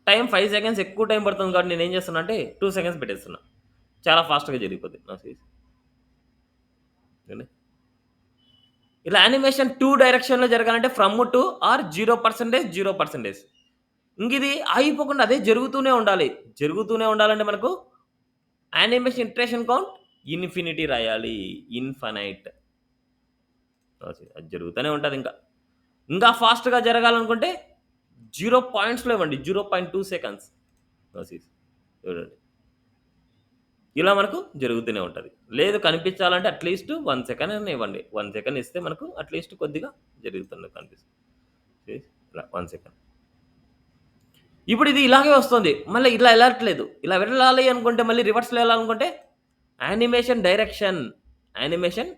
టైం 5 సెకండ్స్ ఎక్కువ టైం పడుతుంది కాబట్టి నేనేం చేస్తున్నా అంటే 2 సెకండ్స్ పెట్టేస్తున్నా. చాలా ఫాస్ట్‌గా జరిగిపోద్ది. నా సీరీస్. చూడండి. ఇలా యానిమేషన్ 2 డైరెక్షన్‌లో జరగాలంటే ఫ్రమ్ టు ఆర్ 0% 0%. ఇంక ఇది ఆగిపోకుండా అదే జరుగుతూనే ఉండాలి. జరుగుతూనే ఉండాలంటే మనకు యానిమేషన్ ఇటరేషన్ కౌంట్ ఇన్ఫినిటీ రాయాలి. ఇన్ఫనైట్. అది జరుగుతూనే ఉంటదింక. ఇంకా ఫాస్ట్‌గా జరగాలనుకుంటే 0 పాయింట్స్‌లో ఇవ్వండి. 0.2 సెకండ్స్. చూడండి. ఇలా మనకు జరుగుతూనే ఉంటది. లేదు కనిపించాలంటే అట్‌లీస్ట్ 1 సెకండ్ అన్నా ఇవ్వండి. 1 సెకండ్ ఇస్తే మనకు అట్‌లీస్ట్ కొద్దిగా జరుగుతున్నట్టు కనిపిస్తుంది. సీ ఇలా 1 సెకండ్. ఇప్పుడు ఇది ఇలాగే వస్తుంది. మళ్ళీ ఇట్లా ఎళ్ళట్లేదు. ఇలా వెళ్ళాలి అనుకుంటే మళ్ళీ రివర్స్‌లో ఎళ్ళాలనుకుంటే యానిమేషన్ డైరెక్షన్, యానిమేషన్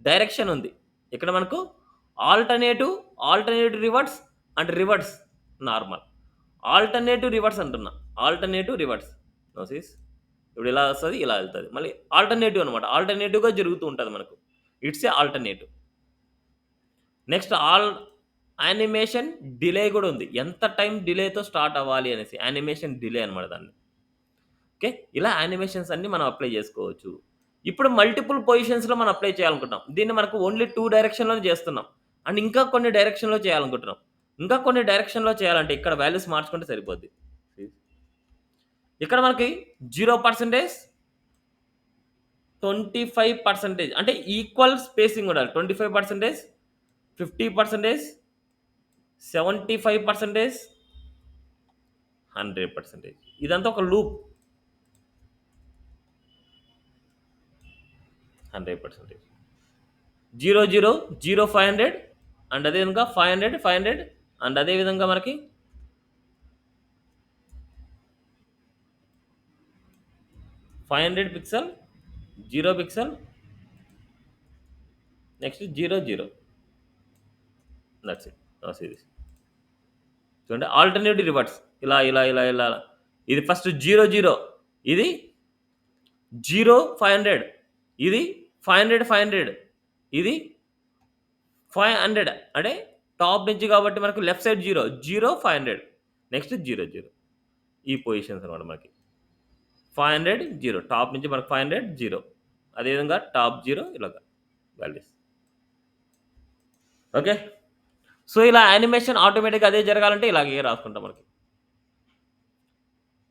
డైరెక్షన్ ఉంది. ఇక్కడ మనకు alternative, alternative reverse and reverse normal. Alternative reverse అంటున్నా. Alternative reverse. నోసీస్ ఇప్పుడు ఇలా వస్తది, ఇలా ఎళ్తది. మళ్ళీ ఆల్టర్‌నేటివ్ అనమాట. ఆల్టర్‌నేటివ్‌గా జరుగుతూ ఉంటది మనకు. It's a alternative. Next animation delay గూడా ఉంది. ఎంత టైమ్ డిలేతో స్టార్ట్ అవ్వాలి అనేసి. యానిమేషన్ డిలే అనమాట దాన్ని. ఓకే. ఇలా యానిమేషన్స్ అన్నీ మనం అప్లై జేసుకోవచ్చు. ఇప్పుడు మల్టిపుల్ పొజిషన్స్‌లో మనం అప్లై చేయాలనుకుంటున్నాం. దీన్ని మనకు ఓన్లీ 2 డైరెక్షన్‌లోనే చేస్తున్నాం. అండ్ ఇంకా కొన్ని డైరెక్షన్‌లో చేయాలనుకుంటున్నాం. ఇంకా కొన్ని డైరెక్షన్‌లో చేయాలంటే ఇక్కడ వాల్యూస్ మార్చుకుంటే సరిపోద్ది. ఇక్కడ మనకి 0%, 25% అంటే ఈక్వల్ స్పేసింగ్ ఉండాలి. 25%, 50%, 75%, 100%. ఇదంతా ఒక లూప్. 100%. 0, 0, 0, 500 అండ్ అదే విధంగా 500, 500 అండ్ అదే విధంగా మనకి 500 pixel, 0 pixel, next 0, 0. That's it. Now see this. చూడండి ఆల్టర్‌నేటివ్ రివర్స్. ఇలా, ఇలా, ఇలా, ఇలా. ఇది ఫస్ట్ 0, 0. ఇది 0, 500. ఇది 500, 500. ఇది 500 అంటే టాప్ నుంచి కాబట్టి మనకు లెఫ్ట్ సైడ్ 0, 0, 500. నెక్స్ట్ 0, 0. ఈ పొజిషన్స్ అనమాట మనకి. 500, 0. టాప్ నుంచి మనకు 500, 0. అదేవిధంగా టాప్ 0 ఇలాగ వాల్యూస్. ఓకే. సో, ఇలా యానిమేషన్ ఆటోమేటిక్‌గా అదే జరగాలంటే ఇలాగే రాసుకుంటాం మనకి.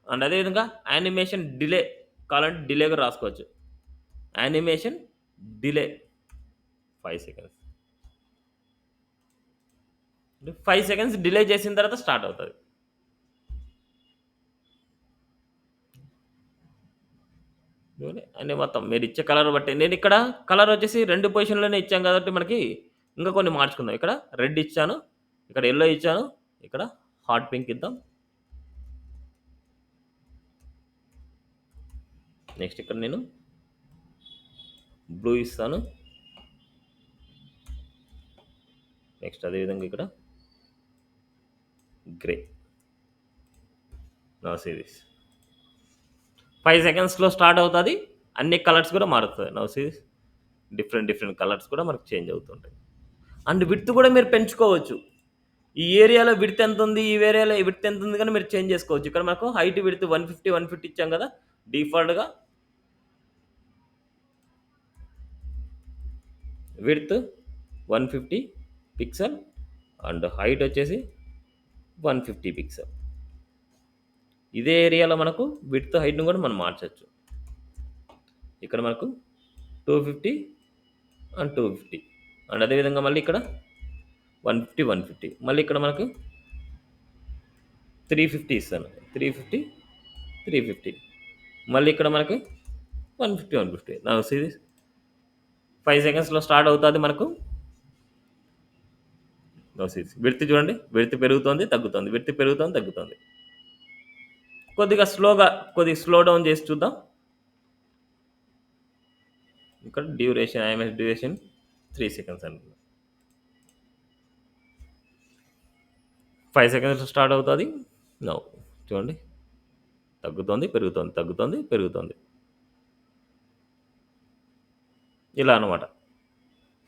అండ్ అదే విధంగా యానిమేషన్ డిలే కావాలంటే డిలే కూడా రాసుకోవచ్చు. Animation delay 5 seconds. 5 seconds delay చేసిన తర్వాత స్టార్ట్ అవుతది. అన్నీ మొత్తం మీరిచ్చే కలర్ బట్టి నేనిక్కడ కలర్ వచ్చేసి 2 పొజిషన్‌లోనే ఇచ్చాం కాబట్టి మనకి ఇంకా కొన్ని మార్చుకుందాం. ఇక్కడ రెడ్ ఇచ్చాను. ఇక్కడ యెల్లో ఇచ్చాను. ఇక్కడ హాట్ పింక్ ఇద్దాం. నెక్స్ట్ ఇక్కడ నేను బ్లూ ఇస్తాను. నెక్స్ట్ అదే విధంగా ఇక్కడ గ్రే. Now see this. 5 సెకండ్స్‌లో స్టార్ట్ అవుతది. అన్ని కలర్స్ కూడా మారుతది. Now see this. Different different colours కూడా మనకు చేంజ్ అవుతుంటాయి. అండ్ విడ్త్ కూడా మీరు పెంచుకోవచ్చు. ఈ ఏరియాలో విడ్త్ ఎంతుంది? ఈ ఏరియాలో విడ్త్ ఎంతుంది గాని మీరు చేంజ్ చేసుకోవచ్చు. ఇక్కడ మనకు హైట్ విడ్త్ 150, 150 ఇచ్చాం కదా! డిఫాల్ట్‌గా విడ్త్ 150 పిక్సెల్ అండ్ హైట్ వచ్చేసి 150 పిక్సెల్. ఇదే ఏరియాలో మనకు విడ్త్, హైట్‌ని కూడా మనం మార్చొచ్చు. ఇక్కడ మనకు 250 అండ్ 250 అండ్ అదే విధంగా మళ్ళీ ఇక్కడ 150, 150 మళ్ళీ ఇక్కడ మనకు 350 ఇస్తాను. 350, 350 మళ్ళీ ఇక్కడ మనకి 150, 150. Now see this. 5 సెకండ్స్‌లో స్టార్ట్ అవుతది మనకు. Now see this. విడ్త్ చూడండి. విడ్త్ పెరుగుతోంది, తగ్గుతోంది. విడ్త్ పెరుగుతోంది, తగ్గుతోంది. కొద్దిగా స్లో డౌన్ చేసి చూద్దాం. ఇక్కడ డ్యూరేషన్ ఐఎంఎస్ డ్యూరేషన్ 3 సెకండ్స్ అనుకుందాం. 5 సెకండ్స్‌లో స్టార్ట్ అవుతది. నౌ చూడండి. తగ్గుతోంది, పెరుగుతోంది, తగ్గుతోంది, పెరుగుతోంది. ఇలా అన్నమాట.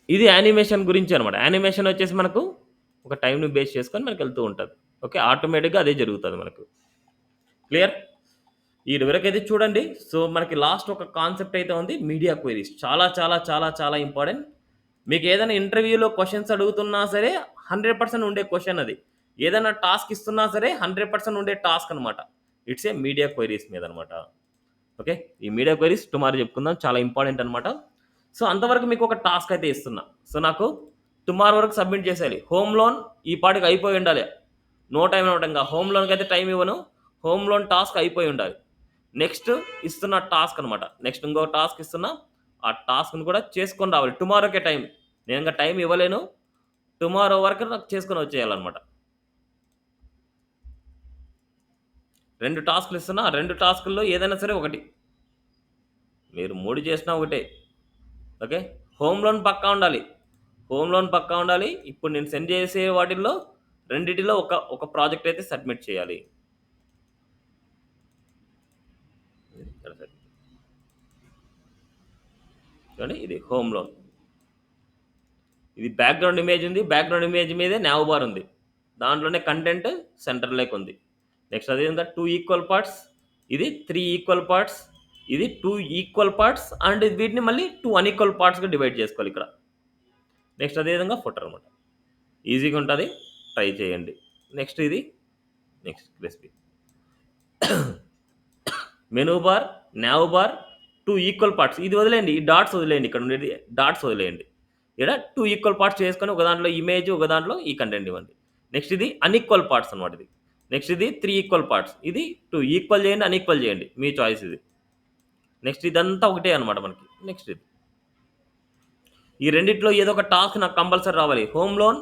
ఇది యానిమేషన్ గురించి అనమాట. యానిమేషన్ వచ్చేసి మనకు ఒక టైమ్‌ని బేస్ చేసుకొని మనకెళ్తూ ఉంటది. ఓకే. ఆటోమేటిక్‌గా అదే జరుగుతది మనకు. క్లియర్? ఈడి వరకైతే చూడండి. సో, మనకి లాస్ట్ ఒక కాన్సెప్ట్ అయితే ఉంది. Media queries. చాలా చాలా చాలా చాలా ఇంపార్టెంట్. మీకేదైనా ఇంటర్వ్యూలో క్వెషన్స్ అడుగుతున్నా సరే 100% ఉండే క్వెషన్ అది. ఏదైనా టాస్క్ ఇస్తున్నా సరే 100% ఉండే టాస్క్ అనమాట. ఇట్స్ ఏ మీడియా క్వైరీస్ మీద అనమాట. ఓకే. ఈ మీడియా క్వైరీస్ టుమారో చెప్పుకుందాం. చాలా ఇంపార్టెంట్ అనమాట. సో, అంతవరకు మీకు ఒక టాస్క్ అయితే ఇస్తున్నా. సో, నాకు టుమారో వరకు సబ్మిట్ చేసేయాలి. హోమ్ లోన్ ఈ పాటికి అయిపోయి ఉండాలి. నో టైమ్ ఇవ్వడంగా హోమ్ లోన్‌కి అయితే టైం ఇవ్వను. హోమ్ లోన్ టాస్క్ అయిపోయి ఉండాలి. నెక్స్ట్ ఇస్తున్న టాస్క్ అనమాట. నెక్స్ట్ ఇంకో టాస్క్ ఇస్తున్నా. ఆ టాస్క్‌ని కూడా చేసుకొని రావాలి. టుమారోకే టైం. నేను ఇంక టైం ఇవ్వలేను. టుమారో వరకు నాకు చేసుకొని వచ్చేయాలనమాట. 2 టాస్క్‌లు ఇస్తున్నా. ఆ 2 టాస్కుల్లో ఏదైనా సరే ఒకటి. మీరు 3 చేసినా ఒకటే. ఓకే. హోమ్ లోన్ పక్కా ఉండాలి. హోమ్ లోన్ పక్కా ఉండాలి. ఇప్పుడు నేను సెండ్ చేసే వాటిల్లో రెండిటిలో ఒక ప్రాజెక్ట్ అయితే సబ్మిట్ చేయాలి. ఇక్కడ సరే. చూడండి ఇది హోమ్ లోన్. ఇది బ్యాక్‌గ్రౌండ్ ఇమేజ్ ఉంది. బ్యాక్‌గ్రౌండ్ ఇమేజ్ మీదే నావ్ బార్ ఉంది. దాంట్లోనే కంటెంట్ సెంటర్‌లోకి ఉంది. నెక్స్ట్ అదేవిధంగా 2 ఈక్వల్ పార్ట్స్. ఇది 3 ఈక్వల్ పార్ట్స్. ఇది 2 ఈక్వల్ పార్ట్స్ అండ్ వీటిని మళ్ళీ 2 అన్‌ఈక్వల్ పార్ట్స్‌గా డివైడ్ చేసుకోవాలి ఇక్కడ. నెక్స్ట్ అదేవిధంగా ఫుటర్ అనమాట. ఈజీగా ఉంటది. ట్రై చేయండి. నెక్స్ట్ ఇది next recipe. Menu bar, now bar, 2 equal parts. ఇది వదిలేయండి. ఈ డాట్స్ వదిలేయండి. ఇక్కడ ఉండేది డాట్స్ వదిలేయండి. ఈడ 2 ఈక్వల్ పార్ట్స్ చేసుకొని ఒక దాంట్లో ఇమేజ్, ఒక దాంట్లో ఈ కంటెంట్ ఇవ్వండి. నెక్స్ట్ ఇది అన్‌ఈక్వల్ పార్ట్స్ అనమాట ఇది. నెక్స్ట్ ఇది 3 ఈక్వల్ పార్ట్స్. ఇది 2 ఈక్వల్ చేయండి, అన్‌ఈక్వల్ చేయండి. మీ చాయిస్ ఇది. నెక్స్ట్ ఇదంతా ఒకటే అనమాట మనకి. నెక్స్ట్ ఇది. ఈ రెండిట్లో ఏదో ఒక టాస్క్ నాకు కంపల్సరీ రావాలి. హోమ్ లోన్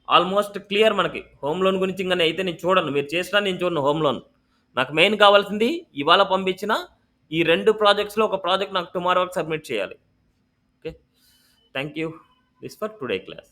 ఆల్మోస్ట్ క్లియర్ మనకి. హోమ్ లోన్ గురించి ఇంక అయితే నేను చూడను. మీరు చేసినా నేను చూడను హోమ్ లోన్. నాకు మెయిన్ కావాల్సింది ఇవాళ పంపించిన ఈ 2 ప్రాజెక్ట్స్‌లో ఒక ప్రాజెక్ట్ నాకు టుమారో వరకు సబ్మిట్ చేయాలి. Okay. Thank you. This for today class.